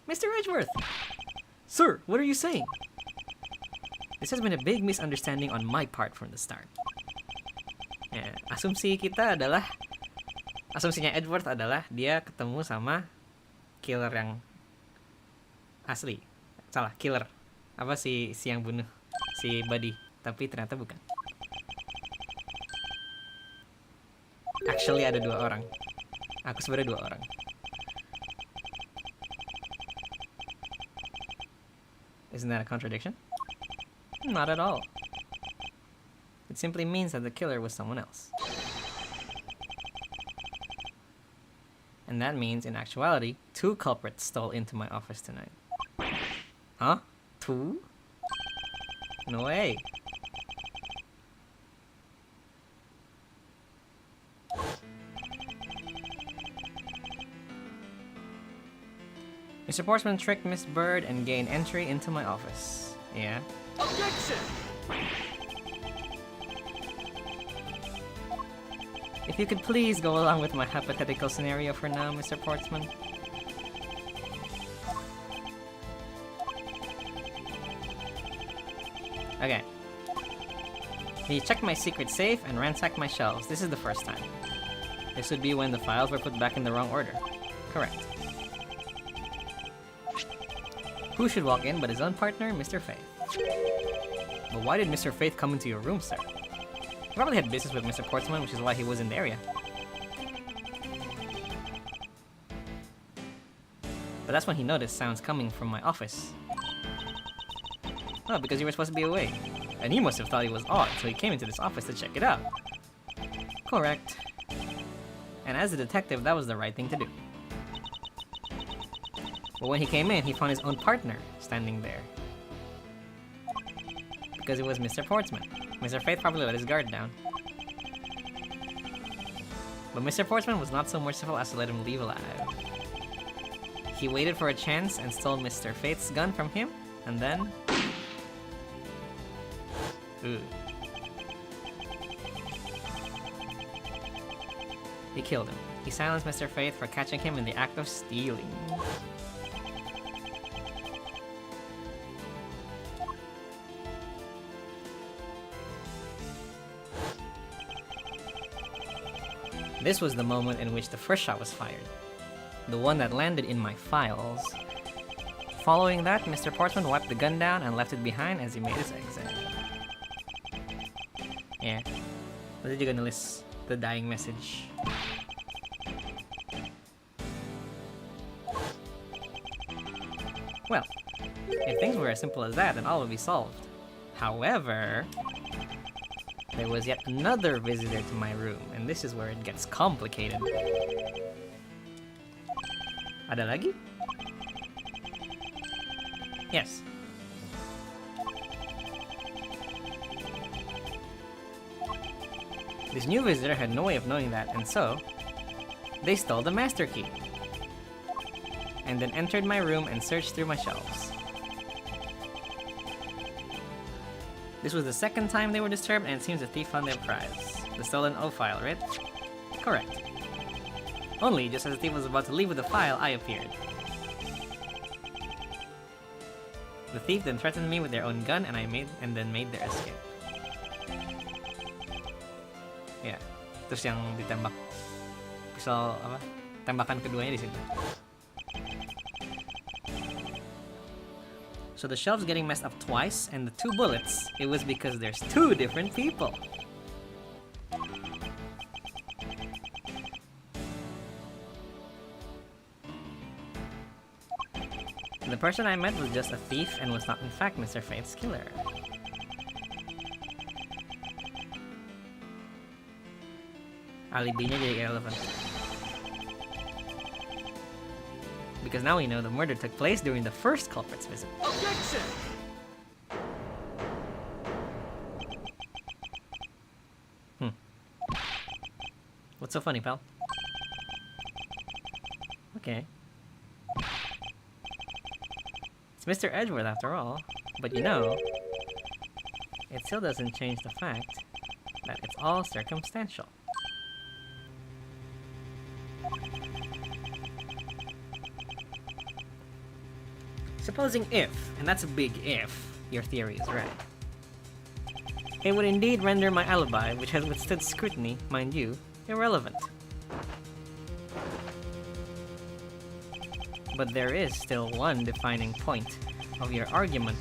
Mr. Edgeworth! Sir, what are you saying? This has been a big misunderstanding on my part from the start. Asumsinya Edgeworth adalah dia ketemu sama killer yang asli. Salah, killer. Apa si yang bunuh si Buddy, tapi ternyata bukan. Actually ada 2 orang. Aku sebenarnya 2 orang. Isn't that a contradiction? Not at all. It simply means that the killer was someone else. And that means, in actuality, 2 culprits stole into my office tonight. Huh? 2? No way. Mr. Portsmouth tricked Miss Bird and gained entry into my office. Yeah? Objection! If you could please go along with my hypothetical scenario for now, Mr. Portsmouth. Okay. He checked my secret safe and ransacked my shelves. This is the first time. This would be when the files were put back in the wrong order. Correct. Who should walk in but his own partner, Mr. Faith? But why did Mr. Faith come into your room, sir? He probably had business with Mr. Portsman, which is why he was in the area. But that's when he noticed sounds coming from my office. Oh, because you were supposed to be away. And he must have thought it was odd, so he came into this office to check it out. Correct. And as a detective, that was the right thing to do. But when he came in, he found his own partner standing there. Because it was Mr. Portsman. Mr. Faith probably let his guard down. But Mr. Portsman was not so merciful as to let him leave alive. He waited for a chance and stole Mr. Faith's gun from him, and then... Ooh. He killed him. He silenced Mr. Faith for catching him in the act of stealing. This was the moment in which the first shot was fired. The one that landed in my files. Following that, Mr. Portsman wiped the gun down and left it behind as he made his exit. Yeah. Pwede juga nulis the dying message. Well, if things were as simple as that, then all would be solved. However, there was yet another visitor to my room, and this is where it gets complicated. Ada lagi? Yes. This new visitor had no way of knowing that, and so they stole the master key. And then entered my room and searched through my shelves. This was the second time they were disturbed, and it seems the thief found their prize. The stolen O file, right? Correct. Only, just as the thief was about to leave with the file, I appeared. The thief then threatened me with their own gun, and then made their escape. Yeah. Terus yang ditembak pistol apa? Tembakan keduanya di situ. So the shelves getting messed up twice, and the 2 bullets, it was because there's 2 different people. The person I met was just a thief and was not in fact Mr. Faith's killer. Alibinya jadi irrelevant. Because now we know the murder took place during the first culprit's visit. Objection! What's so funny, pal? Okay. It's Mr. Edgeworth after all, but you know, it still doesn't change the fact that it's all circumstantial. Supposing if, and that's a big if, your theory is right, it would indeed render my alibi, which has withstood scrutiny, mind you, irrelevant. But there is still one defining point of your argument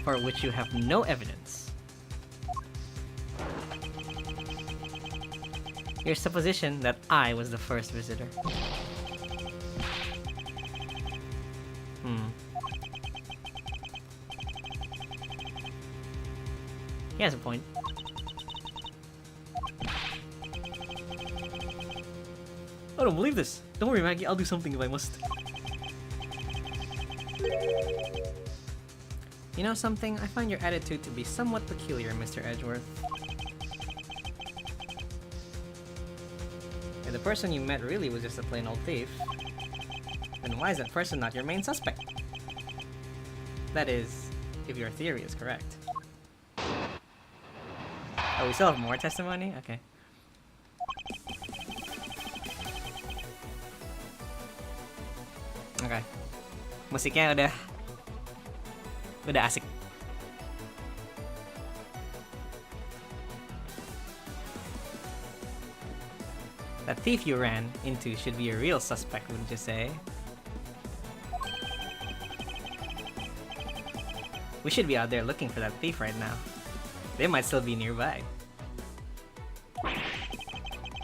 for which you have no evidence. Your supposition that I was the first visitor. He has a point. I don't believe this. Don't worry, Maggie. I'll do something if I must. You know something? I find your attitude to be somewhat peculiar, Mr. Edgeworth. If the person you met really was just a plain old thief, then why is that person not your main suspect? That is, if your theory is correct. Oh, we still have more testimony? Okay. Okay. Musiknya udah asik. That thief you ran into should be a real suspect, wouldn't you say? We should be out there looking for that thief right now. They might still be nearby.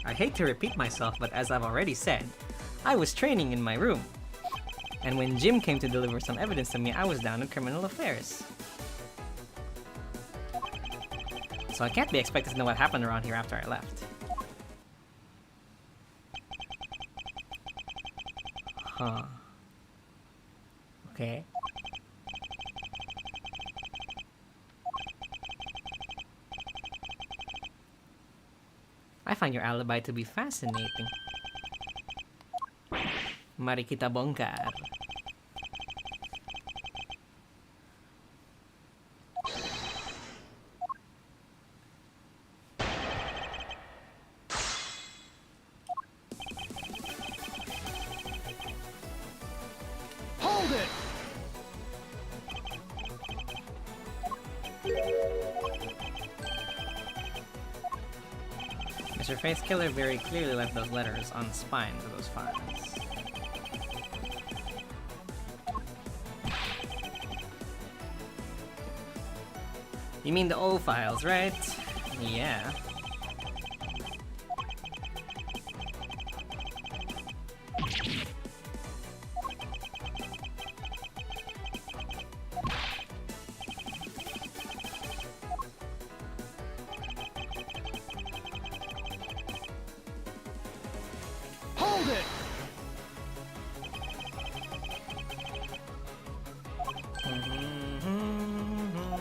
I hate to repeat myself, but as I've already said, I was training in my room. And when Jim came to deliver some evidence to me, I was down in criminal affairs. So I can't be expected to know what happened around here after I left. Huh. Okay. I find your alibi to be fascinating. Mari kita bongkar. Hold it! Mr. Faith's killer very clearly left those letters on the spines of those files. You mean the old files, right? Yeah. Hold it!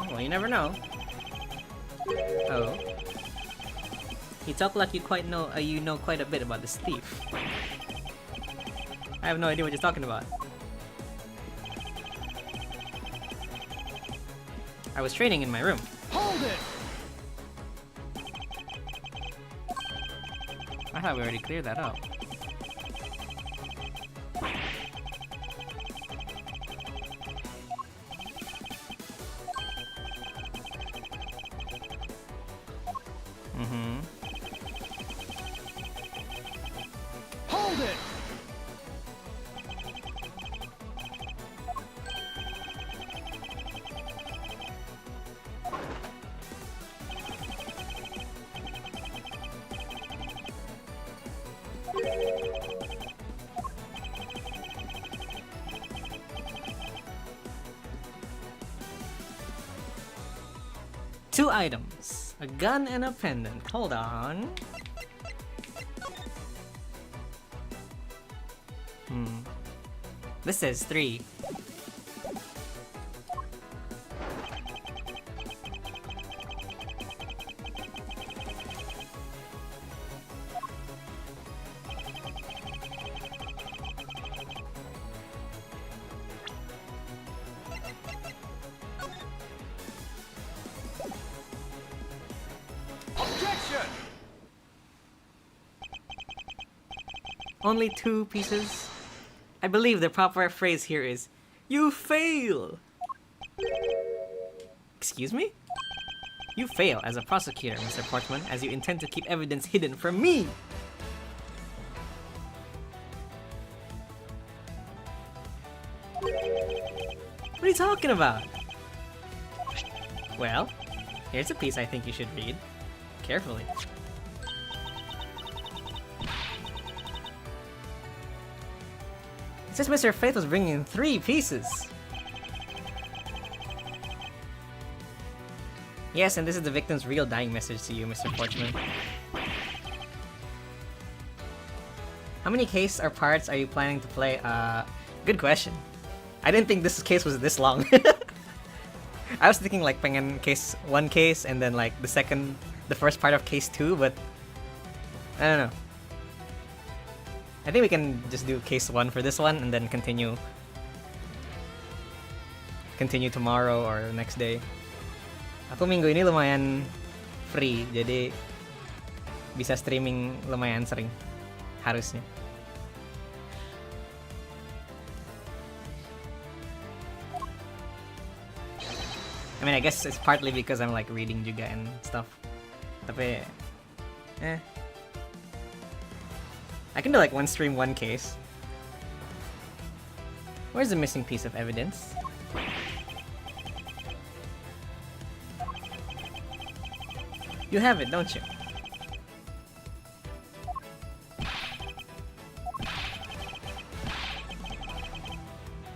Well, you never know. Oh. You talk like you know quite a bit about this thief. I have no idea what you're talking about. I was training in my room. Hold it! I thought we already cleared that up. Hold it! Two items. A gun and a pendant. Hold on. This says 3. Objection! Only 2 pieces? I believe the proper phrase here is, "You fail!" Excuse me? You fail as a prosecutor, Mr. Portman, as you intend to keep evidence hidden from me! What are you talking about? Well, here's a piece I think you should read. Carefully. It says Mr. Faith was bringing in 3 pieces. Yes, and this is the victim's real dying message to you, Mr. Portman. How many case or parts are you planning to play? Good question. I didn't think this case was this long. I was thinking like pengen one case and then like the first part of case 2, but I don't know. I think we can just do case 1 for this one and then continue tomorrow or next day. Aku minggu ini lumayan free, jadi bisa streaming lumayan sering harusnya. I mean, I guess it's partly because I'm like reading juga and stuff. Tapi I can do like one stream, one case. Where's the missing piece of evidence? You have it, don't you?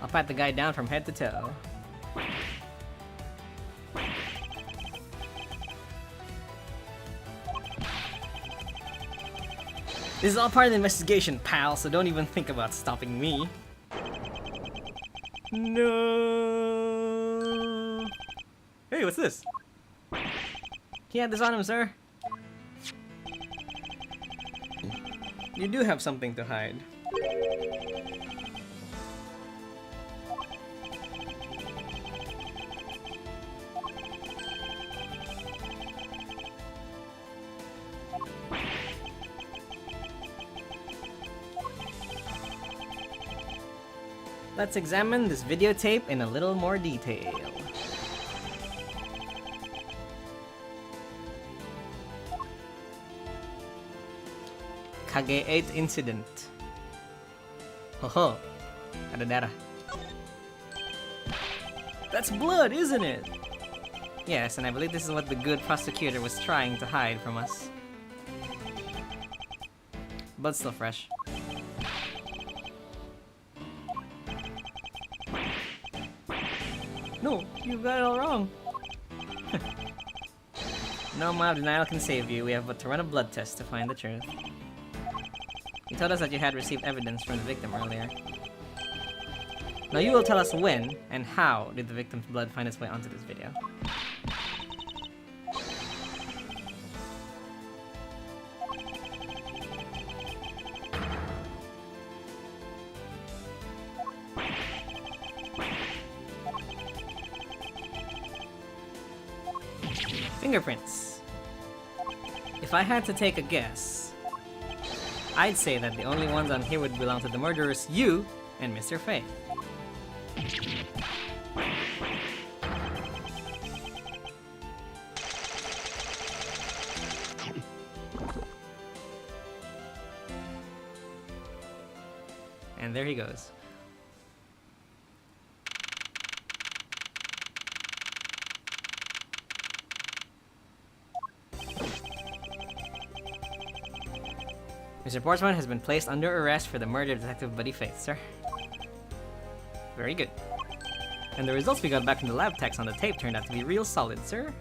I'll pat the guy down from head to toe. This is all part of the investigation, pal, so don't even think about stopping me. No. Hey, what's this? He had this on him, sir. You do have something to hide. Let's examine this videotape in a little more detail. Kage 8 incident. Hoho. Ada darah. That's blood, isn't it? Yes, and I believe this is what the good prosecutor was trying to hide from us. Blood's still fresh. No, you got it all wrong. No amount of denial can save you. We have but to run a blood test to find the truth. You told us that you had received evidence from the victim earlier. Now you will tell us when and how did the victim's blood find its way onto this video. Fingerprints. If I had to take a guess, I'd say that the only ones on here would belong to the murderers, you and Mr. Faith. And there he goes. Mr. Portsmouth has been placed under arrest for the murder of Detective Buddy Faith, sir. Very good. And the results we got back from the lab techs on the tape turned out to be real solid, sir.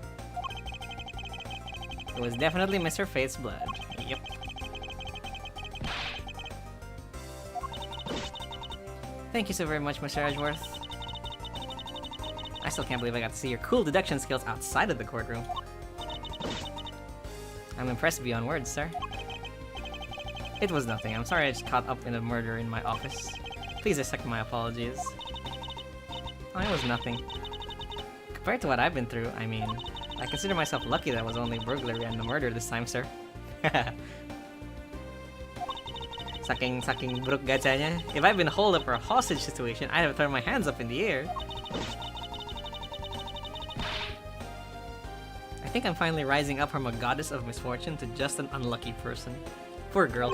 It was definitely Mr. Faith's blood. Yep. Thank you so very much, Mr. Edgeworth. I still can't believe I got to see your cool deduction skills outside of the courtroom. I'm impressed beyond words, sir. It was nothing. I'm sorry I just caught up in a murder in my office. Please accept my apologies. Oh, it was nothing. Compared to what I've been through, I mean, I consider myself lucky that it was only burglary and the murder this time, sir. Saking buruk gacanya. If I'd been holed up for a hostage situation, I'd have thrown my hands up in the air. I think I'm finally rising up from a goddess of misfortune to just an unlucky person. Poor girl.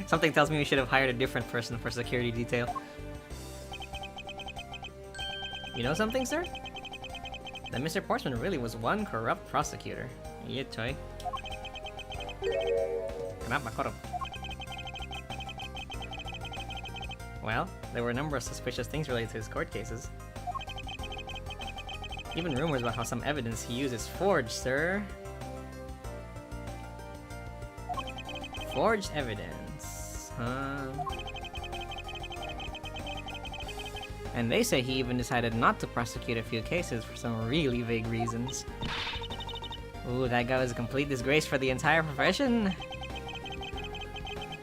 Something tells me we should have hired a different person for security detail. You know something, sir? That Mr. Portsmouth really was one corrupt prosecutor. Yeah, choy. Kenapa korup? Well, there were a number of suspicious things related to his court cases. Even rumors about how some evidence he used is forged, sir. Forged evidence, huh? And they say he even decided not to prosecute a few cases for some really vague reasons. Ooh, that guy was a complete disgrace for the entire profession.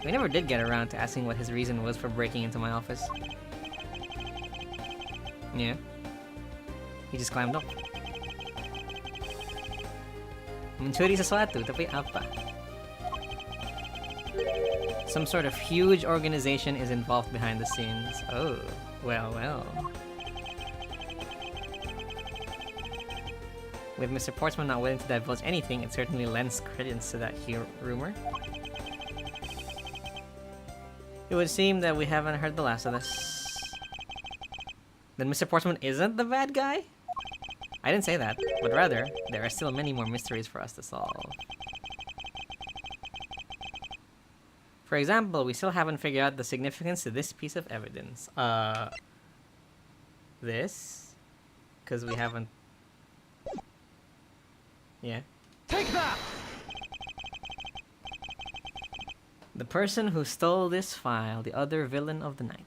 We never did get around to asking what his reason was for breaking into my office. Yeah. He just climbed up. Mencuri sesuatu, tapi apa? Some sort of huge organization is involved behind the scenes. Oh, well, well. With Mr. Portsmouth not willing to divulge anything, it certainly lends credence to that rumor. It would seem that we haven't heard the last of this. Then Mr. Portsmouth isn't the bad guy? I didn't say that, but rather, there are still many more mysteries for us to solve. For example, we still haven't figured out the significance to this piece of evidence. This? Because we haven't... Yeah. Take that! The person who stole this file, the other villain of the night.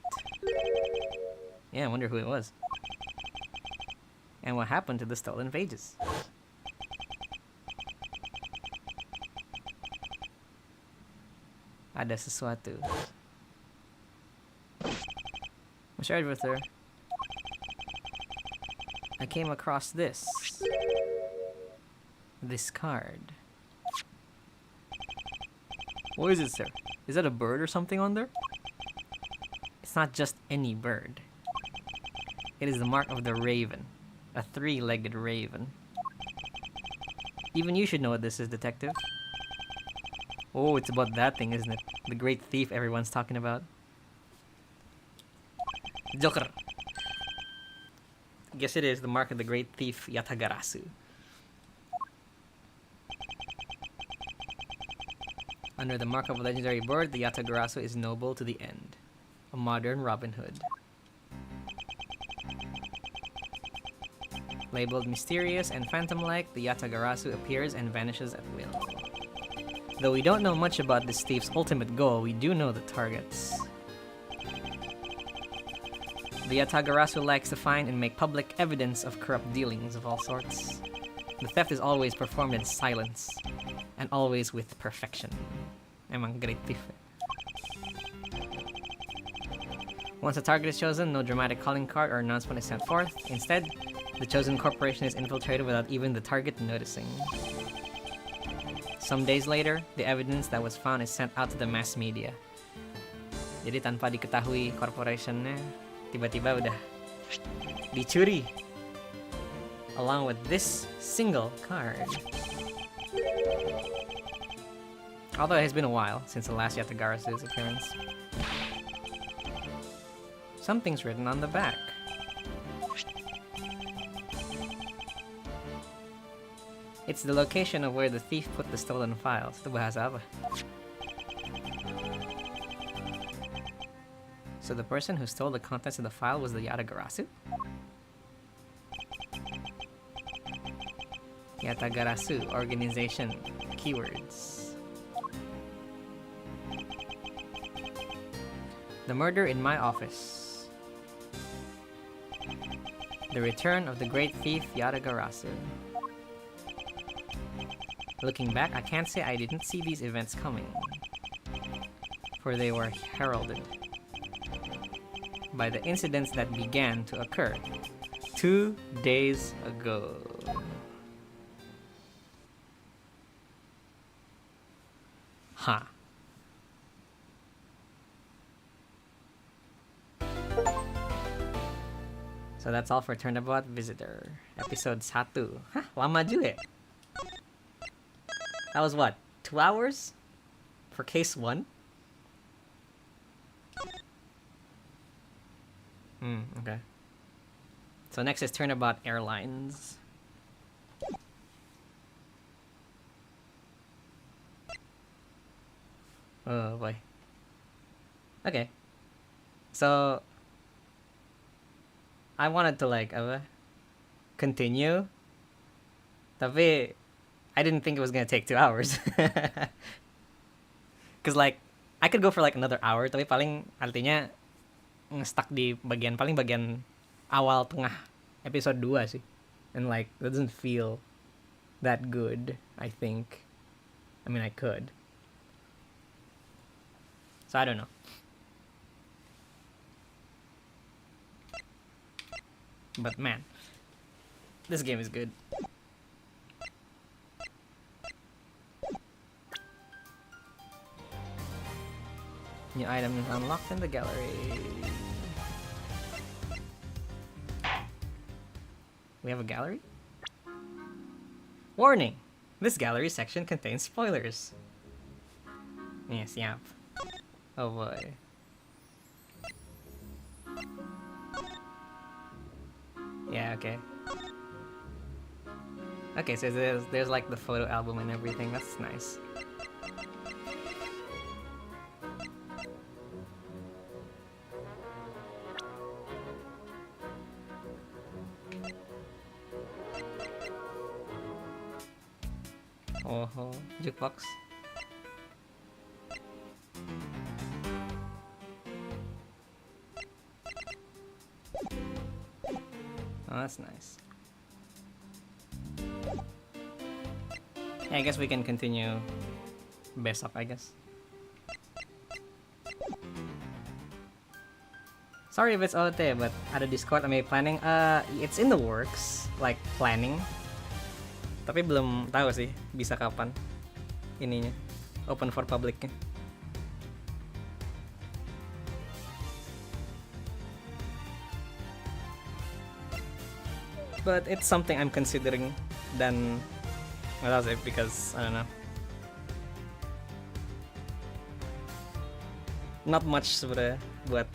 Yeah, I wonder who it was. And what happened to the stolen pages? Ada sesuatu. I shared with her. I came across this. This card. What is it, sir? Is that a bird or something on there? It's not just any bird. It is the mark of the raven. A three-legged raven. Even you should know what this is, detective. Oh, it's about that thing, isn't it? The great thief everyone's talking about. Joker. Guess it is the mark of the great thief Yatagarasu. Under the mark of a legendary bird, the Yatagarasu is noble to the end. A modern Robin Hood. Labeled mysterious and phantom-like, the Yatagarasu appears and vanishes at will. Though we don't know much about this thief's ultimate goal, we do know the targets. The Yatagarasu likes to find and make public evidence of corrupt dealings of all sorts. The theft is always performed in silence, and always with perfection. Emang great thief. Once a target is chosen, no dramatic calling card or announcement is sent forth. Instead, the chosen corporation is infiltrated without even the target noticing. Some days later, the evidence that was found is sent out to the mass media. Jadi tanpa diketahui corporationnya, tiba-tiba udah dicuri. Along with this single card. Although it has been a while since the last Yatagarasu's appearance. Something's written on the back. It's the location of where the thief put the stolen files. Itu bahasa apa? So the person who stole the contents of the file was the Yatagarasu? Yatagarasu, organization, keywords. The murder in my office. The return of the great thief Yatagarasu. Looking back, I can't say I didn't see these events coming, for they were heralded by the incidents that began to occur 2 days ago. Huh. So that's all for Turnabout Visitor, episode 1. Hah, lama juga ya? That was what? 2 hours? For case 1? Okay. So next is Turnabout Airlines. Oh boy. Okay. So I wanted to like continue. Tapi I didn't think it was gonna take 2 hours. Cause like I could go for like another hour, tapi paling artinya stuck di bagian awal tengah episode 2 sih. And like that doesn't feel that good, I think. I mean I could. So I don't know. But man, this game is good. New item is unlocked in the gallery. We have a gallery? Warning! This gallery section contains spoilers. Yes, siap. Oh boy. Yeah, okay. Okay, so there's like the photo album and everything. That's nice. Oh, jukebox. Oh, that's nice. Yeah, I guess we can continue besok, I guess. Sorry if it's OT, but ada Discord, am I planning? It's in the works, like planning. Tapi belum tahu sih bisa kapan ininya open for publicnya. But it's something I'm considering dan nggak tahu sih because I don't know. Not much sebenarnya buat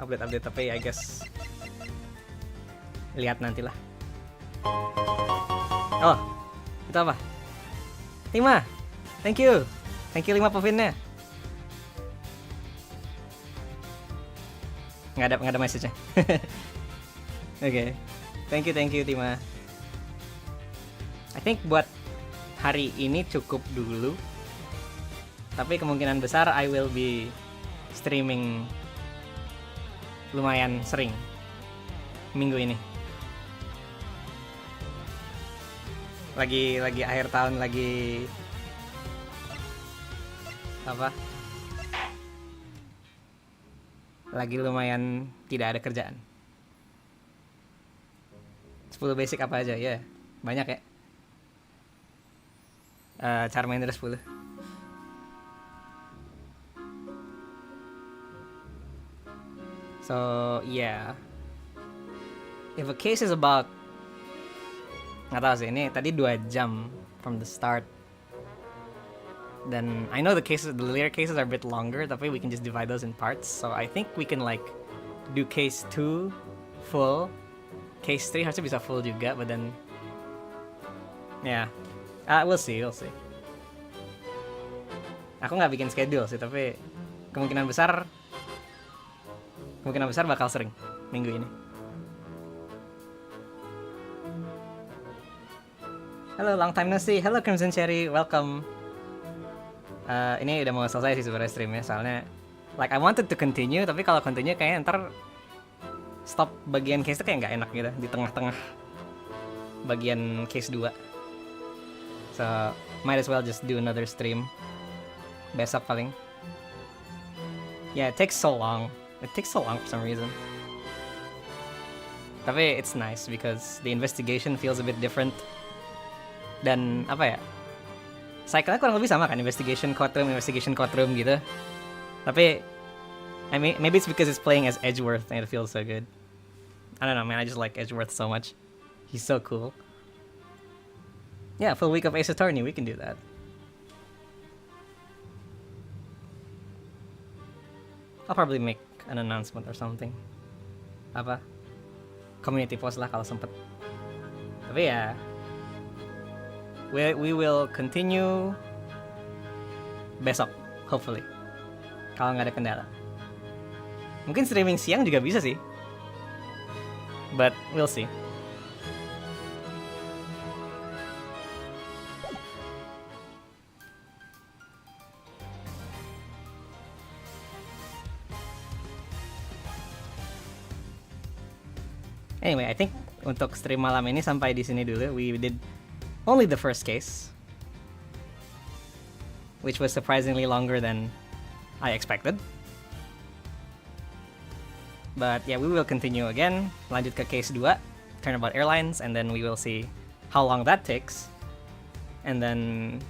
update-update, tapi I guess lihat nantilah. Oh, itu apa? 5. Thank you 5 povinnya. Nggak ada message-nya. Oke. Thank you 5. I think buat hari ini cukup dulu. Tapi kemungkinan besar I will be streaming lumayan sering minggu ini. Lagi akhir tahun, lagi apa? Lagi lumayan tidak ada kerjaan. 10 basic apa aja ya? Banyak ya. Charmander 10. So yeah, if a case is about, nggak tahu sih, ini tadi 2 jam from the start. Then I know the later cases are a bit longer, tapi we can just divide those in parts. So I think we can like do case 2 full, case 3 harusnya bisa full juga, but then yeah, we'll see. Aku nggak bikin schedule sih, tapi kemungkinan besar bakal sering minggu ini. Halo, long time no see. Hello Crimson Cherry, welcome. Ini udah mau selesai sih sebenarnya streamnya, soalnya like I wanted to continue, tapi kalau continue kayaknya ntar stop bagian case itu kayak nggak enak gitu di tengah-tengah bagian case 2. So might as well just do another stream besok paling. Yeah, it takes so long for some reason. Tapi it's nice because the investigation feels a bit different. Dan apa ya, cycle-nya kurang lebih sama kan, investigation courtroom gitu. Tapi I mean, maybe it's because it's playing as Edgeworth and it feels so good. I don't know, man, I just like Edgeworth so much. He's so cool. Yeah, full week of Ace Attorney, we can do that. I'll probably make an announcement or something. Apa? Community post lah kalau sempet. Tapi ya, we will continue besok, hopefully. Kalau nggak ada kendala. Mungkin streaming siang juga bisa sih. But we'll see. Anyway, I think untuk stream malam ini sampai di sini dulu. We did only the first case, which was surprisingly longer than I expected. But yeah, we will continue again. Lanjut ke case 2, Turnabout Airlines, and then we will see how long that takes. And then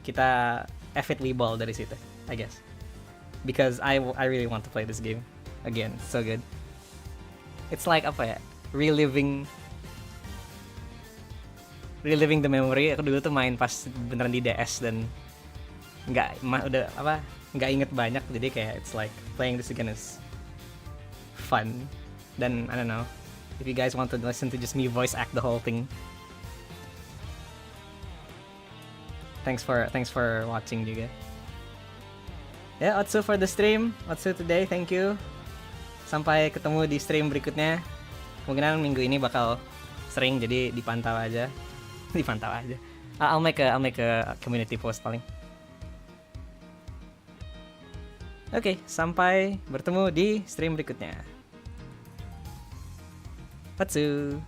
kita F it ball dari situ, I guess. Because I really want to play this game again. It's so good. It's like apa ya? Reliving reliving the memory. Aku dulu tuh main pas beneran di DS dan nggak inget banyak, jadi kayak it's like playing this again is fun. Dan I don't know, if you guys want to listen to just me voice act the whole thing, thanks for watching juga. Ya, Otsu for the stream, Otsu today, thank you. Sampai ketemu di stream berikutnya. Kemungkinan minggu ini bakal sering, jadi dipantau aja. Dipantau aja. I'll make a community post paling. Oke, sampai bertemu di stream berikutnya. Otsu.